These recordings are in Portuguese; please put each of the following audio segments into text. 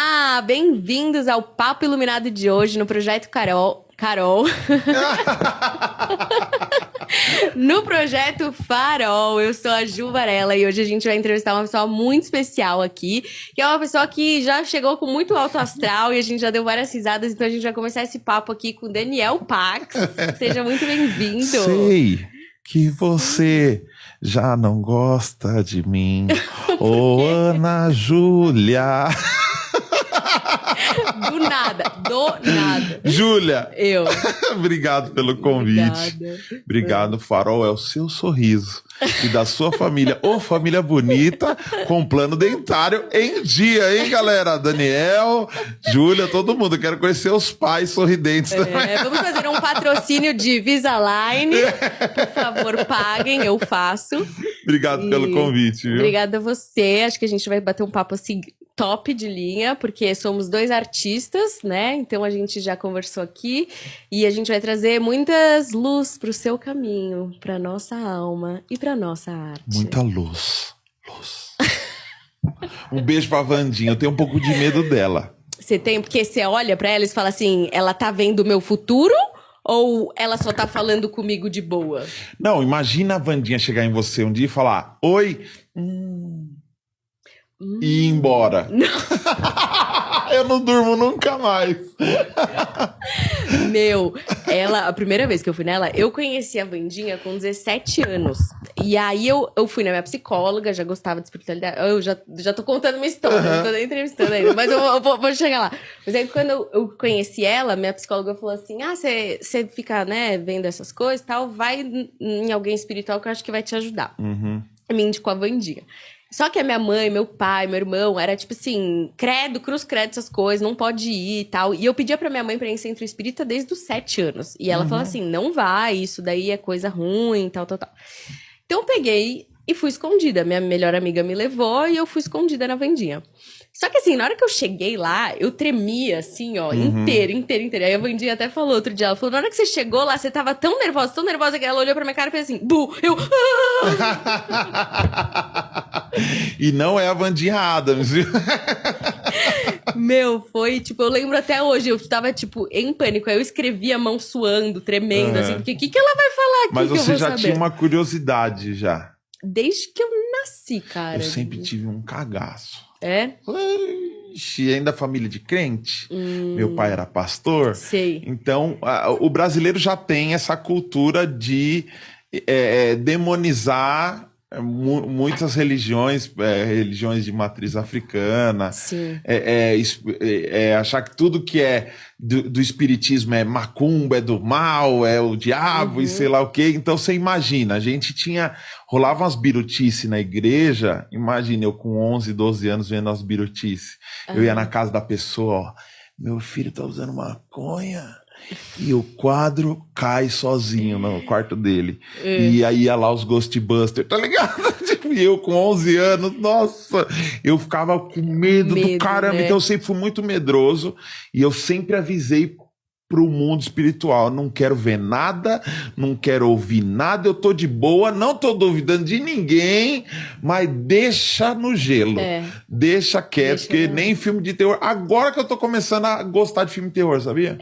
Olá, bem-vindos ao Papo Iluminado de hoje no Projeto Carol. No Projeto Farol, eu sou a Ju Varela e hoje a gente vai entrevistar uma pessoa muito especial aqui, que é uma pessoa que já chegou com muito alto astral e a gente já deu várias risadas, então a gente vai começar esse papo aqui com Daniel Pax. Seja muito bem-vindo. Sei que você já não gosta de mim, ô Ana Júlia. Do nada. Júlia. Eu. Obrigado pelo convite. Obrigado, Farol é o seu sorriso e da sua família. Ô, família bonita, com plano dentário em dia, hein, galera? Daniel, Júlia, todo mundo. Quero conhecer os pais sorridentes também. Vamos fazer um patrocínio de Visalign. Por favor, paguem, eu faço. Obrigado pelo convite, viu? Obrigada a você. Acho que a gente vai bater um papo assim top de linha, porque somos dois artistas, né? Então a gente já conversou aqui e a gente vai trazer muitas luz pro seu caminho, pra nossa alma e pra nossa arte. Muita luz. Um beijo pra Vandinha. Eu tenho um pouco de medo dela. Você tem, porque você olha pra ela e fala assim, ela tá vendo o meu futuro? Ou ela só tá falando comigo de boa? Não, imagina a Vandinha chegar em você um dia e falar: oi, e ir embora. Não. Eu não durmo nunca mais. Meu, a primeira vez que eu fui nela, eu conheci a Vandinha com 17 anos. E aí eu fui na minha psicóloga, já gostava de espiritualidade. Eu já tô contando uma história, não tô nem entrevistando ainda, mas eu vou chegar lá. Mas aí quando eu conheci ela, minha psicóloga falou assim: você fica, né, vendo essas coisas e tal, vai em alguém espiritual que eu acho que vai te ajudar. Me indicou a Vandinha. Só que a minha mãe, meu pai, meu irmão, era tipo assim, credo, cruz credo, essas coisas, não pode ir e tal. E eu pedia pra minha mãe pra ir em centro espírita desde os 7 anos. E ela falou assim, não vai, isso daí é coisa ruim, tal. Então eu peguei e fui escondida. Minha melhor amiga me levou e eu fui escondida na Vandinha. Só que assim, na hora que eu cheguei lá, eu tremia assim, ó, inteira. Aí a Vandinha até falou outro dia, ela falou, na hora que você chegou lá, você tava tão nervosa, que ela olhou pra minha cara e fez assim, bu, eu... E não é a Vandinha Adams, viu? Meu, foi, tipo, eu lembro até hoje, eu tava, tipo, em pânico. Aí eu escrevi a mão suando, tremendo, assim, porque o que ela vai falar aqui? Mas que você eu vou já saber? tinha uma curiosidade já. Desde que eu nasci, cara. Eu sempre tive um cagaço. É? Ixi, ainda família de crente. Meu pai era pastor. Sei. Então, o brasileiro já tem essa cultura de demonizar muitas religiões, religiões de matriz africana. Sim. Achar que tudo que é do espiritismo é macumba, é do mal, é o diabo e sei lá o quê. Então você imagina, a gente rolava umas birutice na igreja. Imagina eu com 11, 12 anos vendo as birutice. Eu ia na casa da pessoa, ó, meu filho tá usando maconha. E o quadro cai sozinho no quarto dele. E aí ia lá os Ghostbusters, tá ligado? E eu com 11 anos, nossa, eu ficava com medo do caramba. Né? Então eu sempre fui muito medroso e eu sempre avisei pro mundo espiritual, não quero ver nada, não quero ouvir nada, eu tô de boa, não tô duvidando de ninguém, mas deixa no gelo, deixa quieto, porque nem filme de terror, agora que eu tô começando a gostar de filme de terror, sabia?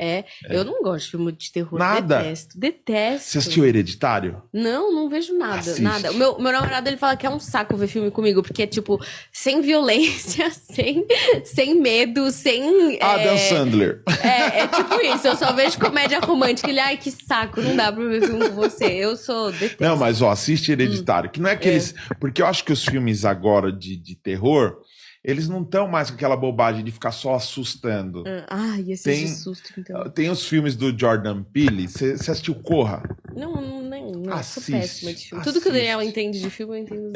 Eu não gosto de filme de terror, nada. Detesto. Você assistiu Hereditário? Não vejo nada, Assiste. nada. O meu namorado, ele fala que é um saco ver filme comigo, porque é tipo, sem violência, sem medo, sem... Adam Sandler. É tipo isso, eu só vejo comédia romântica. Ele, ai, que saco, não dá pra ver filme com você. Eu sou detesto. Não, mas ó, assiste Hereditário, que não é aqueles... Porque eu acho que os filmes agora de terror, eles não estão mais com aquela bobagem de ficar só assustando. Esse de susto, então. Tem os filmes do Jordan Peele. Você assistiu Corra? Não, assiste, sou péssima de filme. Tudo que o Daniel entende de filme, eu entendo.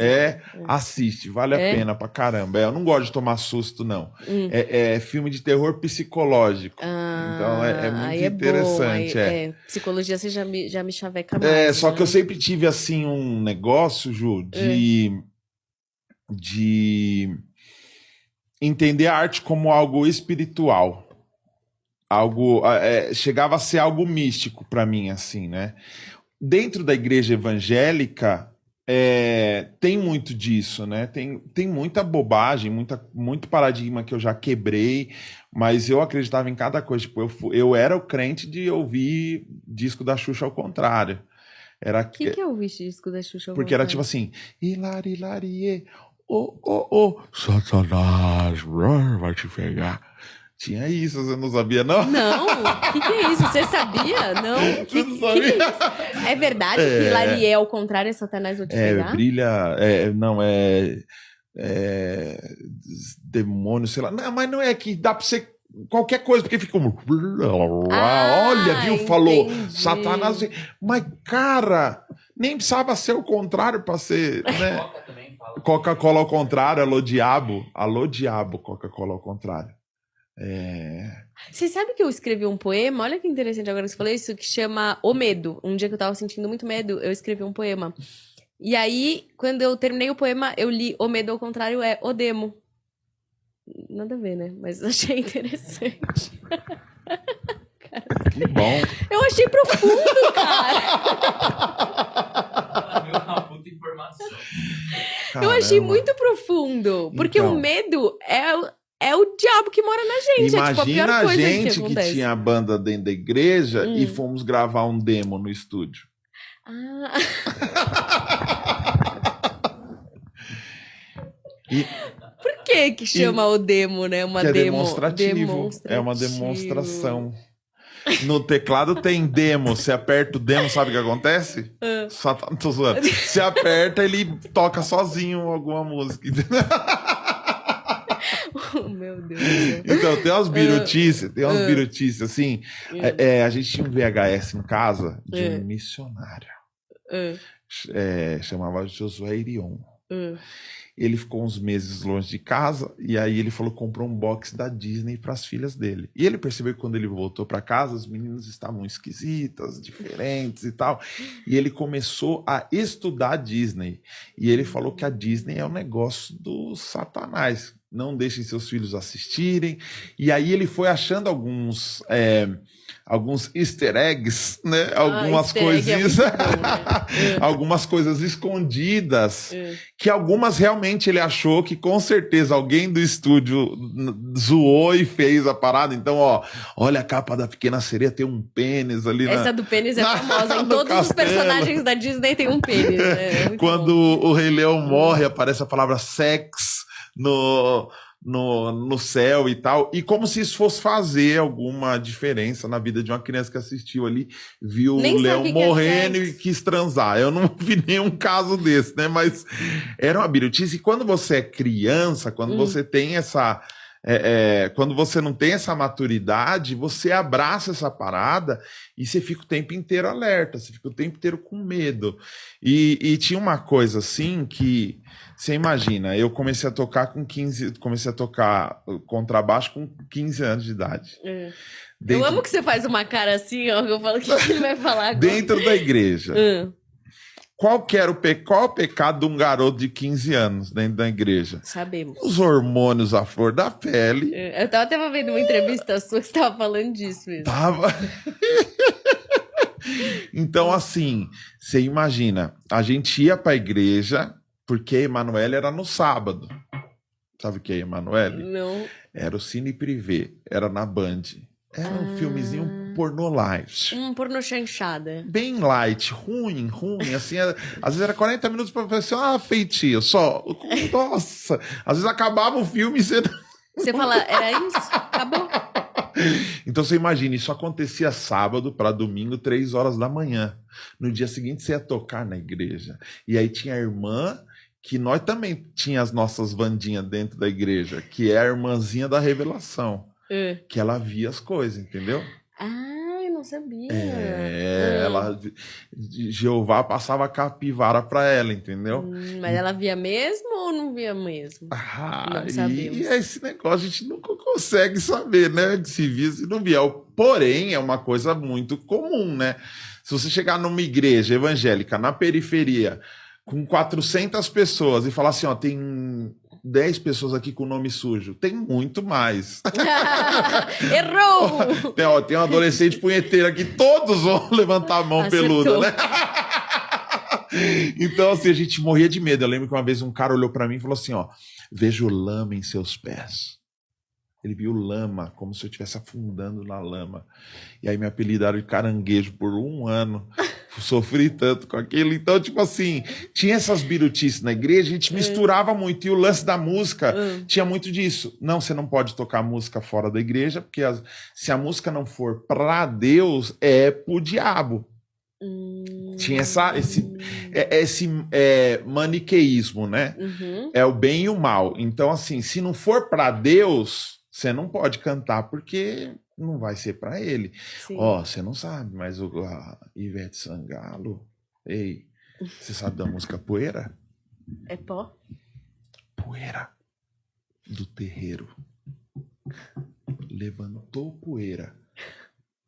Assiste, vale a pena pra caramba. Eu não gosto de tomar susto, não. É filme de terror psicológico. Então é muito interessante. Bom. Psicologia você já me chaveca mais. Só que eu sempre tive, assim, um negócio, Ju, de entender a arte como algo espiritual. Chegava a ser algo místico pra mim, assim, né? Dentro da igreja evangélica, Tem muito disso, né? Tem muita bobagem, muito paradigma que eu já quebrei, mas eu acreditava em cada coisa. Tipo, eu era o crente de ouvir disco da Xuxa ao contrário. Era O que é o disco da Xuxa ao porque era tipo contrário? assim, hilari, hilarie, Satanás vai te pegar. Tinha isso, você não sabia, não? Não, o que é isso? Você sabia? Não. Você não Que é sabia? isso? É verdade que Lariel, ao contrário, é Satanás vai te pegar? Brilha, não, é demônio, sei lá. Não, mas não é que dá pra ser qualquer coisa, porque fica um... Olha, viu, falou entendi. Satanás. Mas, cara, nem precisava ser o contrário pra ser, né? Coca-Cola ao contrário, alô diabo, Coca-Cola ao contrário. Você sabe que eu escrevi um poema? Olha que interessante agora que você falou isso, que chama O Medo. Um dia que eu tava sentindo muito medo, eu escrevi um poema. E aí, quando eu terminei o poema, eu li O Medo ao contrário é O Demo. Nada a ver, né? Mas achei interessante. Que bom. Eu achei profundo, cara. Uma puta informação. Eu achei Caramba. muito profundo. Porque Então. o medo é o diabo que mora na gente. É tipo a Imagina pior a coisa gente que que acontece. tinha a banda dentro da igreja e fomos gravar um demo no estúdio. Ah. E Por que chama o demo, né? Uma que é demo. demonstrativo. É uma demonstração. No teclado tem demo. Você aperta o demo, sabe o que acontece? Tô zoando. Você aperta, ele toca sozinho alguma música. Oh, meu Deus do céu. Então, tem umas birutices, assim. A gente tinha um VHS em casa de um missionário. Chamava Josué Irion. Ele ficou uns meses longe de casa e aí ele falou que comprou um box da Disney para as filhas dele. E ele percebeu que quando ele voltou para casa, as meninas estavam esquisitas, diferentes e tal. E ele começou a estudar Disney. E ele falou que a Disney é um negócio do Satanás. Não deixem seus filhos assistirem. E aí ele foi achando alguns easter eggs, né? Algumas coisinhas, algumas coisas escondidas, que algumas realmente ele achou que com certeza alguém do estúdio zoou e fez a parada. Então, olha a capa da Pequena Sereia, tem um pênis ali. Essa do pênis é famosa. Em todos os personagens da Disney tem um pênis. Né? Quando o Rei Leão morre, aparece a palavra sex no céu e tal, e como se isso fosse fazer alguma diferença na vida de uma criança que assistiu ali, viu o leão morrendo e quis transar. Eu não vi nenhum caso desse, né? Mas era uma birutice. E quando você é criança, quando você tem essa... quando você não tem essa maturidade, você abraça essa parada e você fica o tempo inteiro alerta, você fica o tempo inteiro com medo. E tinha uma coisa assim que você imagina, eu comecei a tocar contrabaixo com 15 anos de idade. Eu amo que você faz uma cara assim, ó, que eu falo, o que ele vai falar agora? Dentro da igreja. Qual é o pecado de um garoto de 15 anos dentro da igreja? Sabemos. Os hormônios à flor da pele. Eu tava até vendo uma entrevista sua que você tava falando disso mesmo. Tava. Então, assim, você imagina, a gente ia pra igreja porque a Emanuele era no sábado. Sabe o que é Emanuele? Não. Era o Cine Privé, era na Band. Era um filmezinho pornô light. Pornô chanchada. Bem light, ruim, assim. Às vezes era 40 minutos pra fazer assim, feitio, só. Nossa! Às vezes acabava o filme e você... Você fala, era isso? Acabou? Então você imagina, isso acontecia sábado para domingo, 3 horas da manhã. No dia seguinte você ia tocar na igreja. E aí tinha a irmã, que nós também tinha as nossas Vandinhas dentro da igreja, que é a irmãzinha da revelação. Que ela via as coisas, entendeu? Eu não sabia. Ela, Jeová passava a capivara para ela, entendeu? Mas ela via mesmo ou não via mesmo? Não sabemos. E esse negócio a gente nunca consegue saber, né? Se via, se não via. Porém, é uma coisa muito comum, né? Se você chegar numa igreja evangélica na periferia com 400 pessoas e falar assim, tem 10 pessoas aqui com nome sujo. Tem muito mais. Errou! Tem um adolescente punheteiro aqui, todos vão levantar a mão peluda, né? Então, assim, a gente morria de medo. Eu lembro que uma vez um cara olhou pra mim e falou assim, ó, vejo lama em seus pés. Ele viu lama, como se eu estivesse afundando na lama. E aí me apelidaram de caranguejo por 1 ano. Sofri tanto com aquilo. Então, tipo assim, tinha essas birutices na igreja, a gente misturava muito. E o lance da música tinha muito disso. Não, você não pode tocar música fora da igreja, porque se a música não for pra Deus, é pro diabo. Tinha esse maniqueísmo, né? É o bem e o mal. Então, assim, se não for pra Deus, você não pode cantar, porque não vai ser pra ele. Ó, você não sabe, mas a Ivete Sangalo, ei, você sabe da música Poeira? É pó? Poeira do terreiro. Levantou poeira.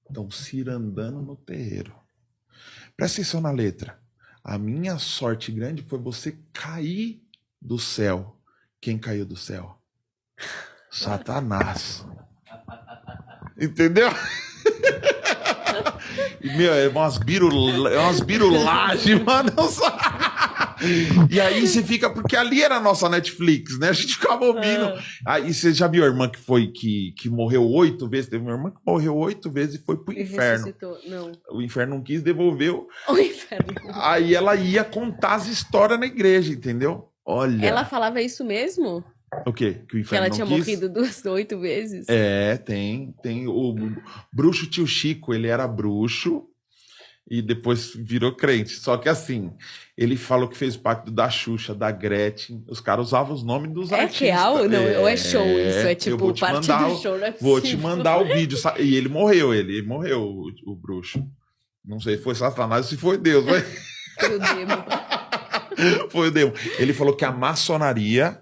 Estão cirandando no terreiro. Presta atenção na letra. A minha sorte grande foi você cair do céu. Quem caiu do céu? Satanás. Entendeu? E, meu, é umas birulagens, mano. E aí você fica... Porque ali era a nossa Netflix, né? A gente ficava ouvindo. Aí você já viu a irmã que morreu 8 vezes? Teve uma irmã que morreu 8 vezes e foi pro inferno. Não. O inferno não quis, devolveu. O inferno. Aí ela ia contar as histórias na igreja, entendeu? Olha. Ela falava isso mesmo? O quê? Que o inferno Que ela não tinha quis? morrido 8 vezes? É, tem. O bruxo tio Chico, ele era bruxo e depois virou crente. Só que assim, ele falou que fez parte da Xuxa, da Gretchen. Os caras usavam os nomes dos artistas. É real? Não, ou é show isso? É tipo parte do show, não é Vou te mandar o vídeo. E ele morreu, o bruxo. Não sei se foi Satanás ou se foi Deus, mas... Foi o demo. Foi o demo. Ele falou que a maçonaria,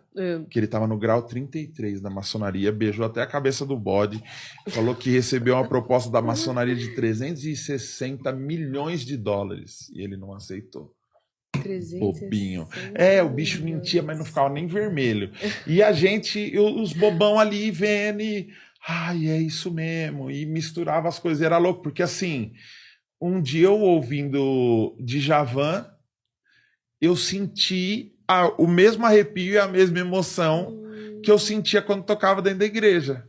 que ele estava no grau 33 da maçonaria, beijou até a cabeça do bode, falou que recebeu uma proposta da maçonaria de 360 milhões de dólares e ele não aceitou. 360 Bobinho. O bicho mentia, mas não ficava nem vermelho. E a gente, os bobão ali vendo e... Ai, é isso mesmo. E misturava as coisas. Era louco, porque assim, um dia eu ouvindo Djavan, eu senti o mesmo arrepio e a mesma emoção que eu sentia quando tocava dentro da igreja.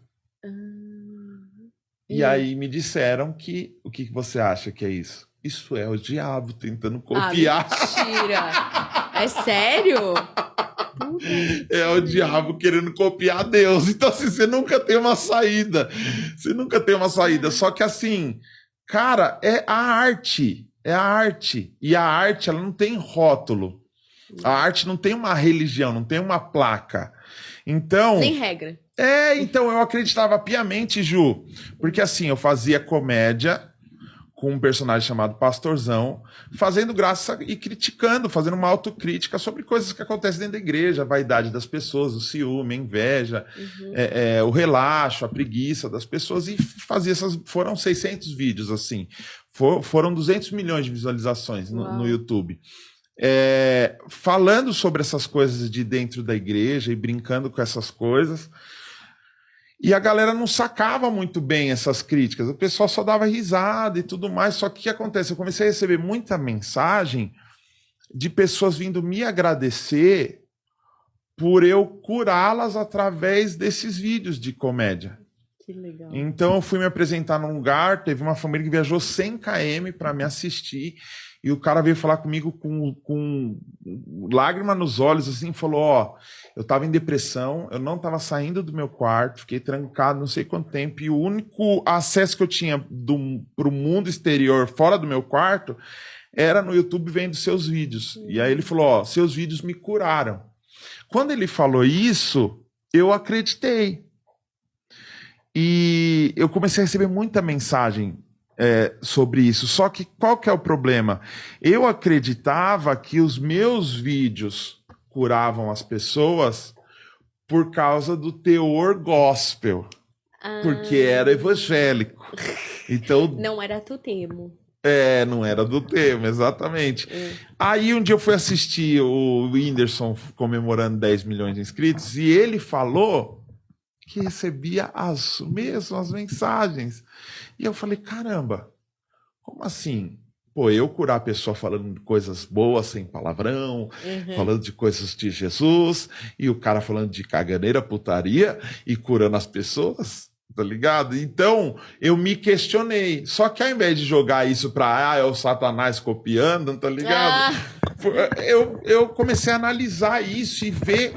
E aí me disseram que... O que você acha que é isso? Isso é o diabo tentando copiar. Mentira! É sério? É o diabo querendo copiar Deus. Então, assim, você nunca tem uma saída. Você nunca tem uma saída. Só que, assim, cara, é a arte. É a arte. E a arte, ela não tem rótulo. A arte não tem uma religião, não tem uma placa. Então... Nem regra. Então eu acreditava piamente, Ju. Porque assim, eu fazia comédia com um personagem chamado Pastorzão, fazendo graça e criticando, fazendo uma autocrítica sobre coisas que acontecem dentro da igreja, a vaidade das pessoas, o ciúme, a inveja, o relaxo, a preguiça das pessoas, e fazia essas... Foram 600 vídeos, assim. Foram 200 milhões de visualizações no YouTube. Falando sobre essas coisas de dentro da igreja e brincando com essas coisas. E a galera não sacava muito bem essas críticas. O pessoal só dava risada e tudo mais. Só que o que acontece? Eu comecei a receber muita mensagem de pessoas vindo me agradecer por eu curá-las através desses vídeos de comédia. Que legal. Então eu fui me apresentar num lugar, teve uma família que viajou 100 km para me assistir, e o cara veio falar comigo com lágrima nos olhos, assim, falou, ó, eu estava em depressão, eu não estava saindo do meu quarto, fiquei trancado não sei quanto tempo, e o único acesso que eu tinha para o mundo exterior, fora do meu quarto, era no YouTube vendo seus vídeos. E aí ele falou, ó, seus vídeos me curaram. Quando ele falou isso, eu acreditei. E eu comecei a receber muita mensagem sobre isso. Só que qual que é o problema? Eu acreditava que os meus vídeos curavam as pessoas por causa do teor gospel. Porque era evangélico. Então, não era do termo. Não era do tema, exatamente. Aí um dia eu fui assistir o Whindersson comemorando 10 milhões de inscritos e ele falou que recebia as mesmas mensagens. E eu falei, caramba, como assim? pô, eu curar a pessoa falando de coisas boas, sem palavrão, falando de coisas de Jesus, e o cara falando de caganeira, putaria, e curando as pessoas, tá ligado? Então, eu me questionei. Só que ao invés de jogar isso pra, é o Satanás copiando, tá ligado? Eu comecei a analisar isso e ver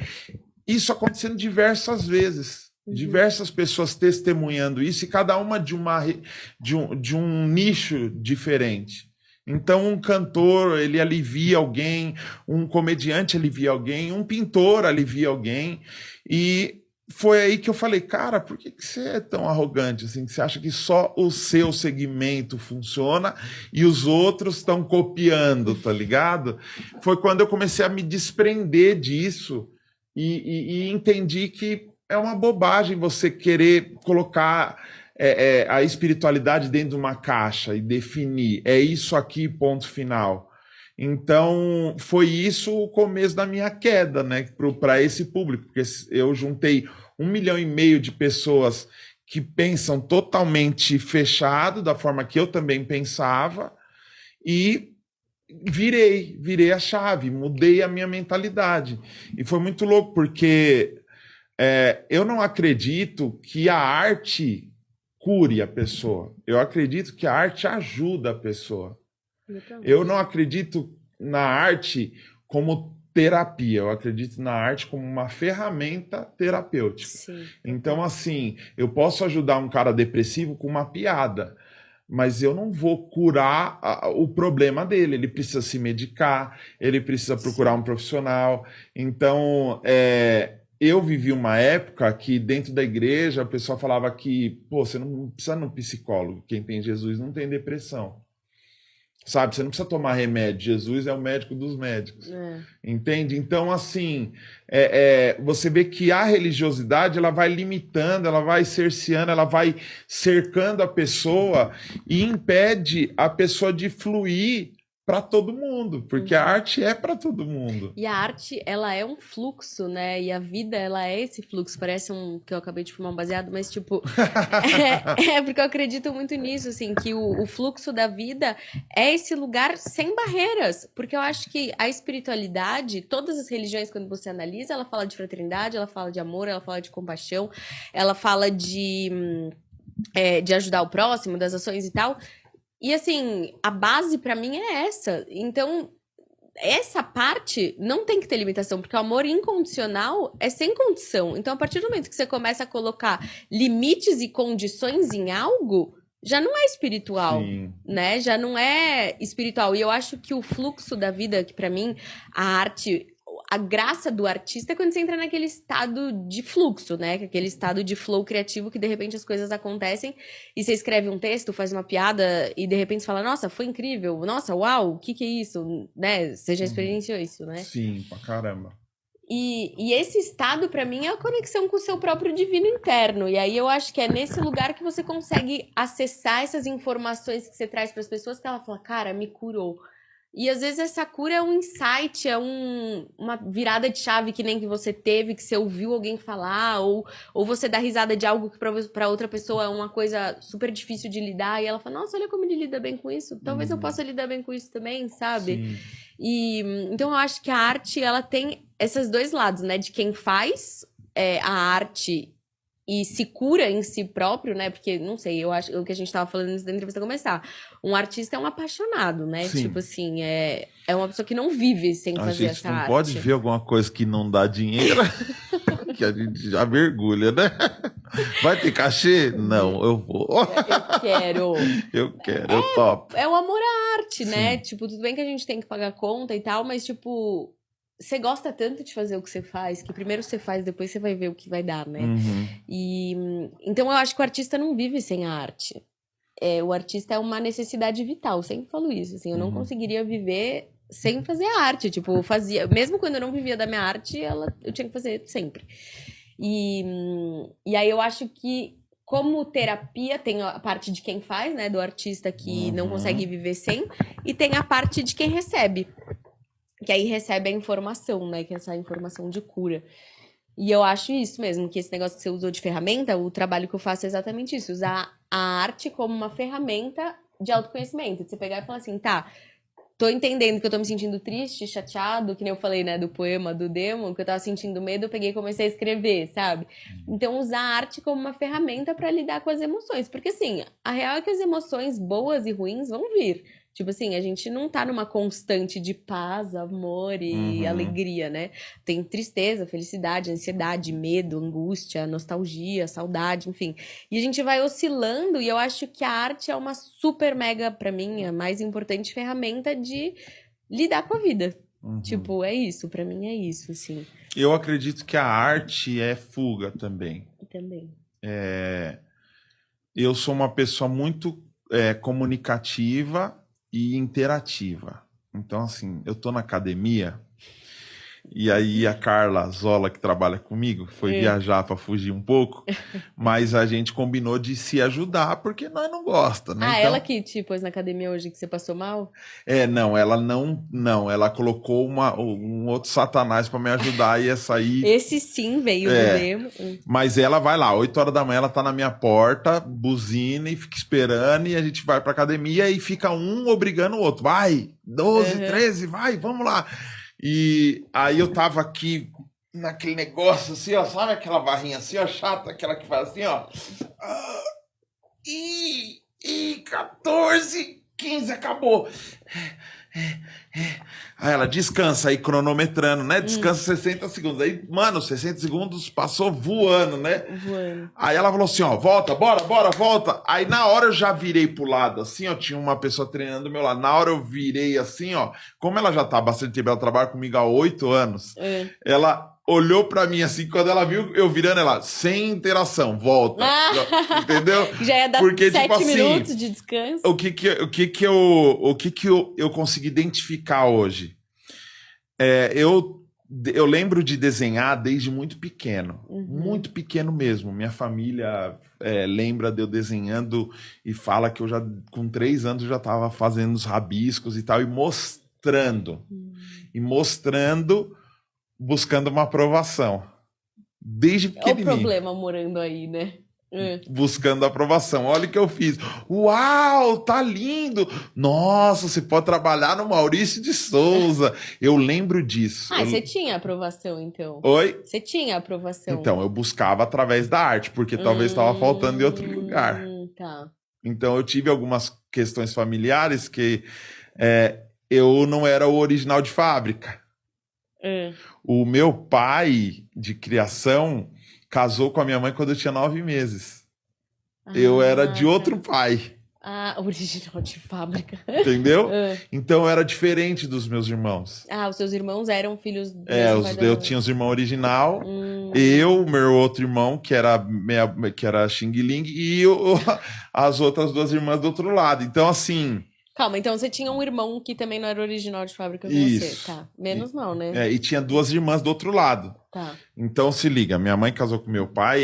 isso acontecendo diversas vezes. Diversas pessoas testemunhando isso, e cada uma de um nicho diferente. Então, um cantor, ele alivia alguém, um comediante alivia alguém, um pintor alivia alguém. E foi aí que eu falei, cara, por que você é tão arrogante assim? Que você acha que só o seu segmento funciona e os outros estão copiando, tá ligado? Foi quando eu comecei a me desprender disso e entendi que é uma bobagem você querer colocar a espiritualidade dentro de uma caixa e definir, é isso aqui, ponto final. Então, foi isso o começo da minha queda, né, para esse público, porque eu juntei 1,5 milhão de pessoas que pensam totalmente fechado, da forma que eu também pensava, e virei a chave, mudei a minha mentalidade. E foi muito louco, porque eu não acredito que a arte cure a pessoa. Eu acredito que a arte ajuda a pessoa. Eu não acredito na arte como terapia. Eu acredito na arte como uma ferramenta terapêutica. Sim. Então, assim, eu posso ajudar um cara depressivo com uma piada, mas eu não vou curar o problema dele. Ele precisa se medicar, ele precisa procurar um profissional. Então, eu vivi uma época que dentro da igreja o pessoal falava que, pô, você não precisa ir no psicólogo, quem tem Jesus não tem depressão. Sabe, você não precisa tomar remédio, Jesus é o médico dos médicos. Entende? Então, assim, você vê que a religiosidade, ela vai limitando, ela vai cerceando, ela vai cercando a pessoa e impede a pessoa de fluir para todo mundo, porque a arte é para todo mundo. E a arte, ela é um fluxo, né? E a vida, ela é esse fluxo. Parece que eu acabei de fumar um baseado, mas tipo... porque eu acredito muito nisso, assim, que o fluxo da vida é esse lugar sem barreiras. Porque eu acho que a espiritualidade, todas as religiões, quando você analisa, ela fala de fraternidade, ela fala de amor, ela fala de compaixão, ela fala de ajudar o próximo, das ações e tal. E assim, a base pra mim é essa. Então, essa parte não tem que ter limitação, porque o amor incondicional é sem condição. Então, a partir do momento que você começa a colocar limites e condições em algo, já não é espiritual, né? Já não é espiritual. E eu acho que o fluxo da vida, que pra mim, a arte... A graça do artista é quando você entra naquele estado de fluxo, né? Aquele estado de flow criativo que de repente as coisas acontecem e você escreve um texto, faz uma piada e de repente você fala, nossa, foi incrível, nossa, uau, o que é isso? Né? Você já experienciou isso, né? Sim, pra caramba. E esse estado, pra mim, é a conexão com o seu próprio divino interno. E aí eu acho que é nesse lugar que você consegue acessar essas informações que você traz pras pessoas que ela fala, cara, me curou. E às vezes essa cura é um insight, é uma virada de chave que nem que você teve, que você ouviu alguém falar, ou você dá risada de algo que pra outra pessoa é uma coisa super difícil de lidar, e ela fala, nossa, olha como ele lida bem com isso, talvez eu possa lidar bem com isso também, sabe? E então eu acho que a arte, ela tem esses dois lados, né? De quem faz a arte e se cura em si próprio, né? Porque, não sei, eu acho o que a gente tava falando antes da entrevista começar. Um artista é um apaixonado, né? Sim. Tipo assim, é uma pessoa que não vive sem fazer essa arte. A gente não pode ver alguma coisa que não dá dinheiro, que a gente já mergulha, né? Vai ter cachê? Não, eu vou. Eu quero. Eu topo. É o amor à arte, né? Sim. Tipo, tudo bem que a gente tem que pagar conta e tal, mas, tipo... Você gosta tanto de fazer o que você faz, que primeiro você faz, depois você vai ver o que vai dar, né? Então eu acho que o artista não vive sem a arte. O artista é uma necessidade vital, eu sempre falo isso, assim, eu não conseguiria viver sem fazer a arte, tipo, eu fazia, mesmo quando eu não vivia da minha arte, eu tinha que fazer sempre. E aí eu acho que, como terapia, tem a parte de quem faz, né, do artista que não consegue viver sem, e tem a parte de quem recebe. Que aí recebe a informação, né? Que é essa informação de cura. E eu acho isso mesmo, que esse negócio que você usou de ferramenta, o trabalho que eu faço é exatamente isso. Usar a arte como uma ferramenta de autoconhecimento. De você pegar e falar assim, tá, tô entendendo que eu tô me sentindo triste, chateado, que nem eu falei, né, do poema do Demon, que eu tava sentindo medo, eu peguei e comecei a escrever, sabe? Então, usar a arte como uma ferramenta pra lidar com as emoções. Porque, assim, a real é que as emoções boas e ruins vão vir. Tipo assim, a gente não tá numa constante de paz, amor e alegria, né? Tem tristeza, felicidade, ansiedade, medo, angústia, nostalgia, saudade, enfim. E a gente vai oscilando, e eu acho que a arte é uma super mega, pra mim, a mais importante ferramenta de lidar com a vida. Tipo, é isso, pra mim é isso, assim, Eu acredito que a arte é fuga também. também. Eu sou uma pessoa muito comunicativa e interativa. Então, assim, eu tô na academia e aí a Carla Zola, que trabalha comigo, foi viajar para fugir um pouco, mas a gente combinou de se ajudar porque nós não gosta, né? Ah, Então, ela que te pôs na academia hoje que você passou mal? não, ela não, ela colocou um outro satanás para me ajudar e essa aí. Esse sim veio do Demo. Mas ela vai lá, 8 horas da manhã, ela tá na minha porta, buzina e fica esperando, e a gente vai pra academia e fica um obrigando o outro. Vai, 12, 13, vai, vamos lá. E aí eu tava aqui naquele negócio assim, ó, sabe aquela barrinha assim, ó, chata, aquela que faz assim, ó. E 14, 15, acabou. Aí ela descansa aí, cronometrando, né? Descansa 60 segundos. Aí, mano, 60 segundos passou voando, né? Voando. Aí ela falou assim, ó, volta, bora, volta. Aí na hora eu já virei pro lado, assim, ó, tinha uma pessoa treinando do meu lado. Na hora eu virei assim, ó, como ela já tá há bastante tempo, ela trabalha comigo há 8 anos, ela olhou pra mim assim, quando ela viu eu virando, ela, sem interação, volta. Entendeu? Já ia dar Porque, 7 tipo assim, minutos de descanso. O que eu consegui identificar hoje? Eu lembro de desenhar desde muito pequeno. Muito pequeno mesmo. Minha família lembra de eu desenhando e fala que eu já, com 3 anos, eu já estava fazendo os rabiscos e tal, e mostrando. Buscando uma aprovação. Desde Olha o pequenininho. problema morando aí, né? Buscando aprovação. Olha o que eu fiz. Uau, tá lindo! Nossa, você pode trabalhar no Maurício de Souza. Eu lembro disso. Você tinha aprovação, então? Oi? Você tinha aprovação? Então, eu buscava através da arte, porque talvez estava faltando em outro lugar. Tá. Então, eu tive algumas questões familiares que eu não era o original de fábrica. O meu pai, de criação, casou com a minha mãe quando eu tinha 9 meses. Eu era de outro pai. Original de fábrica. Entendeu? Então eu era diferente dos meus irmãos. Os seus irmãos eram filhos do eu tinha os irmãos original, meu outro irmão, que era Xing Ling, e as outras 2 irmãs do outro lado. Então, assim. Calma, então você tinha um irmão que também não era original de fábrica com Isso. você. Tá. Menos mal, né? E tinha 2 irmãs do outro lado. Tá. Então se liga, minha mãe casou com meu pai,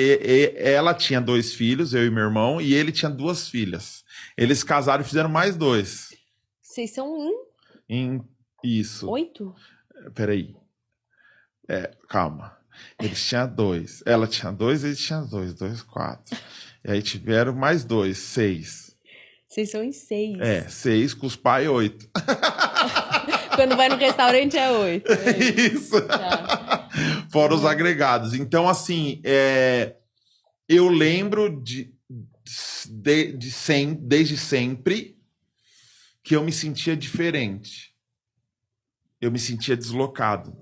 ela tinha 2 filhos, eu e meu irmão, e ele tinha 2 filhas. Eles casaram e fizeram mais 2. Vocês são Isso. 8? Peraí. Calma. Eles tinham 2. Ela tinha 2, eles tinham 2. 2, 4. E aí tiveram mais 2, 6. Vocês são em 6. 6 com os pais, 8. Quando vai no restaurante é 8. Isso. Tá. Fora os agregados. Então, assim, eu lembro desde sempre que eu me sentia diferente. Eu me sentia deslocado.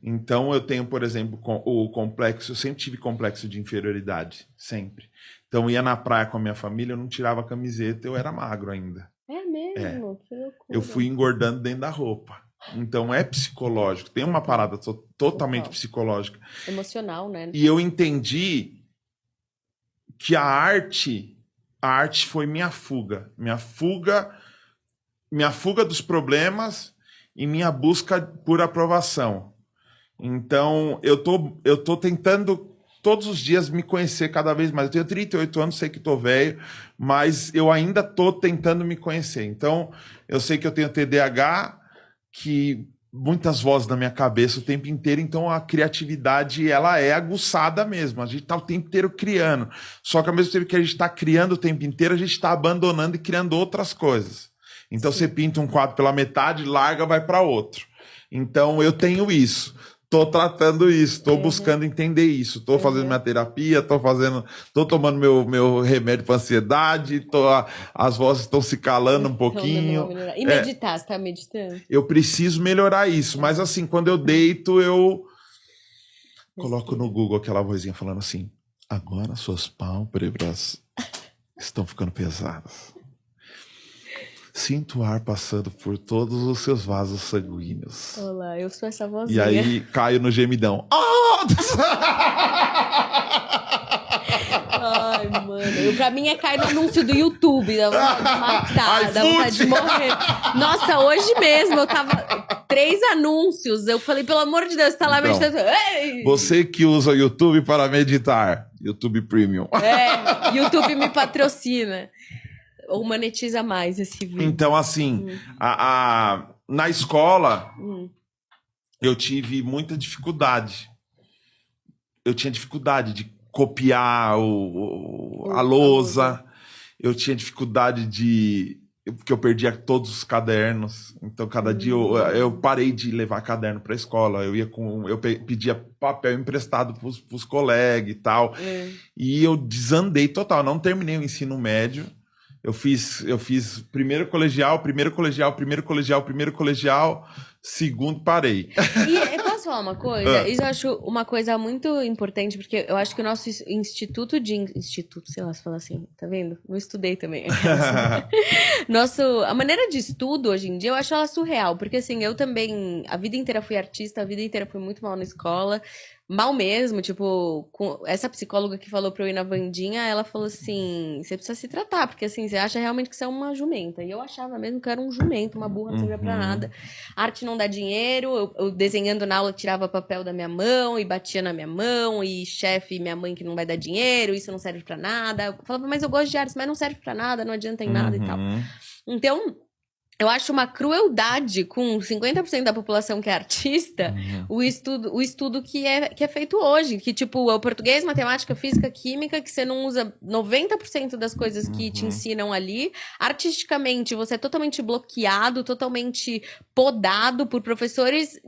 Então, eu tenho, por exemplo, o complexo. Eu sempre tive complexo de inferioridade. Sempre. Então, eu ia na praia com a minha família, eu não tirava a camiseta, eu era magro ainda. É mesmo? Que loucura. Eu fui engordando dentro da roupa. Então, é psicológico. Tem uma parada totalmente psicológica. Emocional, né? E eu entendi que a arte foi minha fuga. Minha fuga dos problemas e minha busca por aprovação. Então, eu tô tentando todos os dias me conhecer cada vez mais. Eu tenho 38 anos, sei que tô velho, mas eu ainda tô tentando me conhecer. Então, eu sei que eu tenho TDAH, que muitas vozes na minha cabeça o tempo inteiro, então a criatividade, ela é aguçada mesmo. A gente tá o tempo inteiro criando. Só que ao mesmo tempo que a gente tá criando o tempo inteiro, a gente tá abandonando e criando outras coisas. Então você pinta um quadro pela metade, larga, vai para outro. Então eu tenho isso. Tô tratando isso, tô buscando entender isso, tô fazendo minha terapia, tô tomando meu remédio para ansiedade, as vozes estão se calando um pouquinho. E meditar, você tá meditando? Eu preciso melhorar isso, mas assim, quando eu deito, eu coloco no Google aquela vozinha falando assim: agora suas pálpebras estão ficando pesadas. Sinto o ar passando por todos os seus vasos sanguíneos. Olá, eu sou essa vozinha. E aí caio no gemidão. Ai, mano. Pra mim é cair no anúncio do YouTube. Dá vontade de matar, dá vontade de morrer. Nossa, hoje mesmo eu tava... 3 anúncios. Eu falei, pelo amor de Deus, você tá lá Então, meditando. Ei! Você que usa o YouTube para meditar. YouTube Premium. YouTube me patrocina. Ou monetiza mais esse vídeo. Então, assim, na escola, eu tive muita dificuldade. Eu tinha dificuldade de copiar a lousa. Eu tinha dificuldade porque eu perdia todos os cadernos. Então, cada dia eu parei de levar caderno para a escola. Eu pedia papel emprestado para os colegas e tal. E eu desandei total. Não terminei o ensino médio. Eu fiz primeiro colegial, segundo parei. E posso falar uma coisa? Isso eu acho uma coisa muito importante, porque eu acho que o nosso instituto, sei lá se fala assim, tá vendo? Não estudei também. A maneira de estudo hoje em dia, eu acho ela surreal, porque assim, eu também, a vida inteira fui artista, a vida inteira fui muito mal na escola, mal mesmo, tipo, essa psicóloga que falou pra eu ir na Wandinha, ela falou assim, você precisa se tratar, porque assim, você acha realmente que você é uma jumenta, e eu achava mesmo que eu era um jumento, uma burra, não servia pra nada. Arte não dá dinheiro, eu desenhando na aula tirava papel da minha mão e batia na minha mão, e chefe, minha mãe que não vai dar dinheiro, isso não serve pra nada. Eu falava, mas eu gosto de artes, mas não serve pra nada, não adianta em nada e tal. Então, eu acho uma crueldade com 50% da população que é artista, o estudo que é feito hoje. Que, tipo, é o português, matemática, física, química, que você não usa 90% das coisas que te ensinam ali. Artisticamente, você é totalmente bloqueado, totalmente podado por professores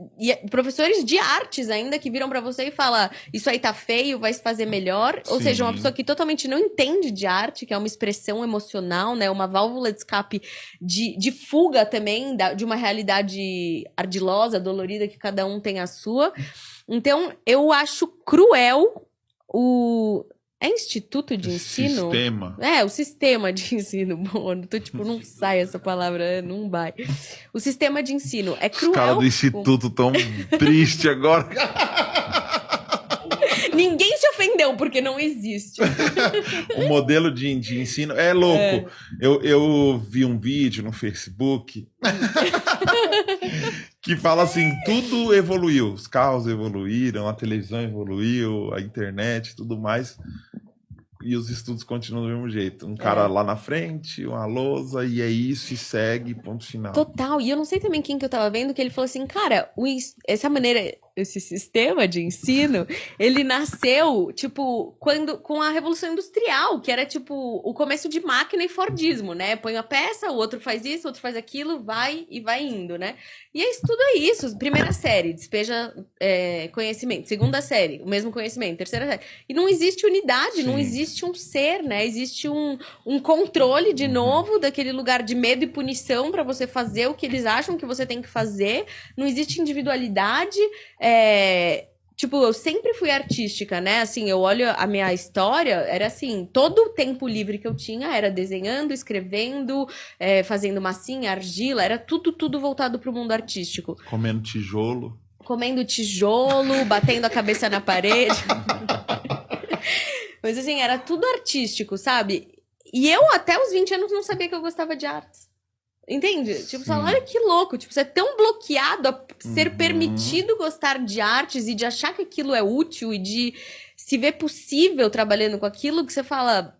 de artes ainda, que viram pra você e falam, isso aí tá feio, vai se fazer melhor. Ou seja, uma pessoa que totalmente não entende de arte, que é uma expressão emocional, né? Uma válvula de escape de fuga também de uma realidade ardilosa, dolorida, que cada um tem a sua. Então, eu acho cruel É instituto de ensino? Sistema. O sistema de ensino. Bom, não sai essa palavra, não vai. O sistema de ensino é cruel. Os caras do instituto tão triste agora. Ninguém se ofendeu, porque não existe. O modelo de ensino é louco. Eu vi um vídeo no Facebook que fala assim, tudo evoluiu. Os carros evoluíram, a televisão evoluiu, a internet, tudo mais. E os estudos continuam do mesmo jeito. Um cara lá na frente, uma lousa, e é isso, e segue, ponto final. Total. E eu não sei também quem que eu tava vendo, que ele falou assim, cara, essa maneira, esse sistema de ensino, ele nasceu, tipo, com a Revolução Industrial, que era, tipo, o começo de máquina e Fordismo, né? Põe a peça, o outro faz isso, o outro faz aquilo, vai indo, né? E aí, tudo é isso. Primeira série, despeja conhecimento. Segunda série, o mesmo conhecimento. Terceira série. E não existe unidade, não existe um ser, né? Existe um controle, de novo, daquele lugar de medo e punição pra você fazer o que eles acham que você tem que fazer. Não existe individualidade. Tipo, eu sempre fui artística, né? Assim, eu olho a minha história, era assim, todo o tempo livre que eu tinha era desenhando, escrevendo, fazendo massinha, argila, era tudo voltado pro mundo artístico. Comendo tijolo, batendo a cabeça na parede. Mas assim, era tudo artístico, sabe? E eu até os 20 anos não sabia que eu gostava de artes. Entende? Tipo, você fala, olha que louco. Tipo, você é tão bloqueado a ser permitido gostar de artes e de achar que aquilo é útil e de se ver possível trabalhando com aquilo, que você fala,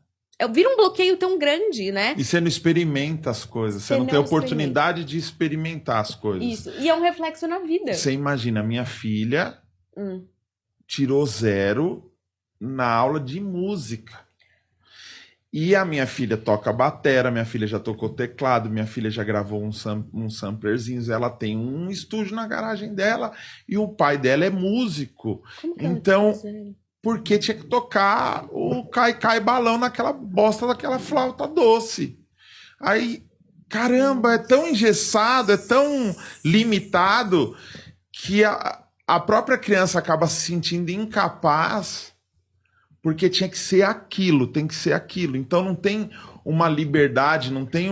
vira um bloqueio tão grande, né? E você não experimenta as coisas, você não tem oportunidade de experimentar as coisas. Isso, e é um reflexo na vida. Você imagina, minha filha tirou 0 na aula de música. E a minha filha toca batera, minha filha já tocou teclado, minha filha já gravou um samplerzinho, ela tem um estúdio na garagem dela e o pai dela é músico. Como que então, porque tinha que tocar o cai-cai balão naquela bosta daquela flauta doce. Aí, caramba, é tão engessado, é tão limitado que a própria criança acaba se sentindo incapaz porque tinha que ser aquilo, tem que ser aquilo. Então não tem uma liberdade, não tem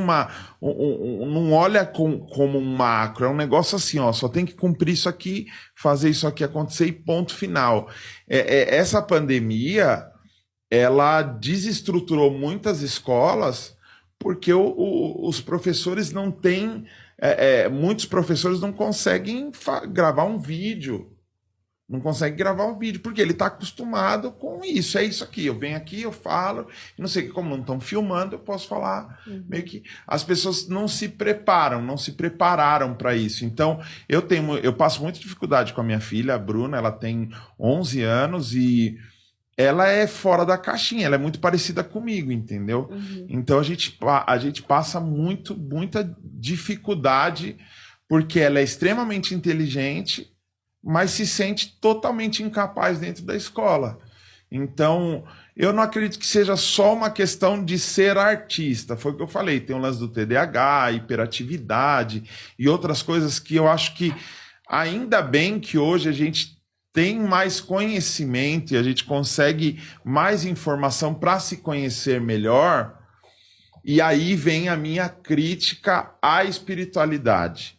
não olha como um macro, é um negócio assim, ó, só tem que cumprir isso aqui, fazer isso aqui acontecer e ponto final. Essa pandemia, ela desestruturou muitas escolas porque os professores não têm, muitos professores não conseguem gravar um vídeo. Não consegue gravar o vídeo, porque ele está acostumado com isso. É isso aqui, eu venho aqui, eu falo, e não sei, como não estão filmando, eu posso falar meio que... As pessoas não se prepararam para isso. Então, eu passo muita dificuldade com a minha filha, a Bruna, ela tem 11 anos e ela é fora da caixinha, ela é muito parecida comigo, entendeu? Então, a gente passa muita dificuldade, porque ela é extremamente inteligente, mas se sente totalmente incapaz dentro da escola. Então, eu não acredito que seja só uma questão de ser artista. Foi o que eu falei, tem o lance do TDAH, hiperatividade e outras coisas que eu acho que ainda bem que hoje a gente tem mais conhecimento e a gente consegue mais informação para se conhecer melhor. E aí vem a minha crítica à espiritualidade.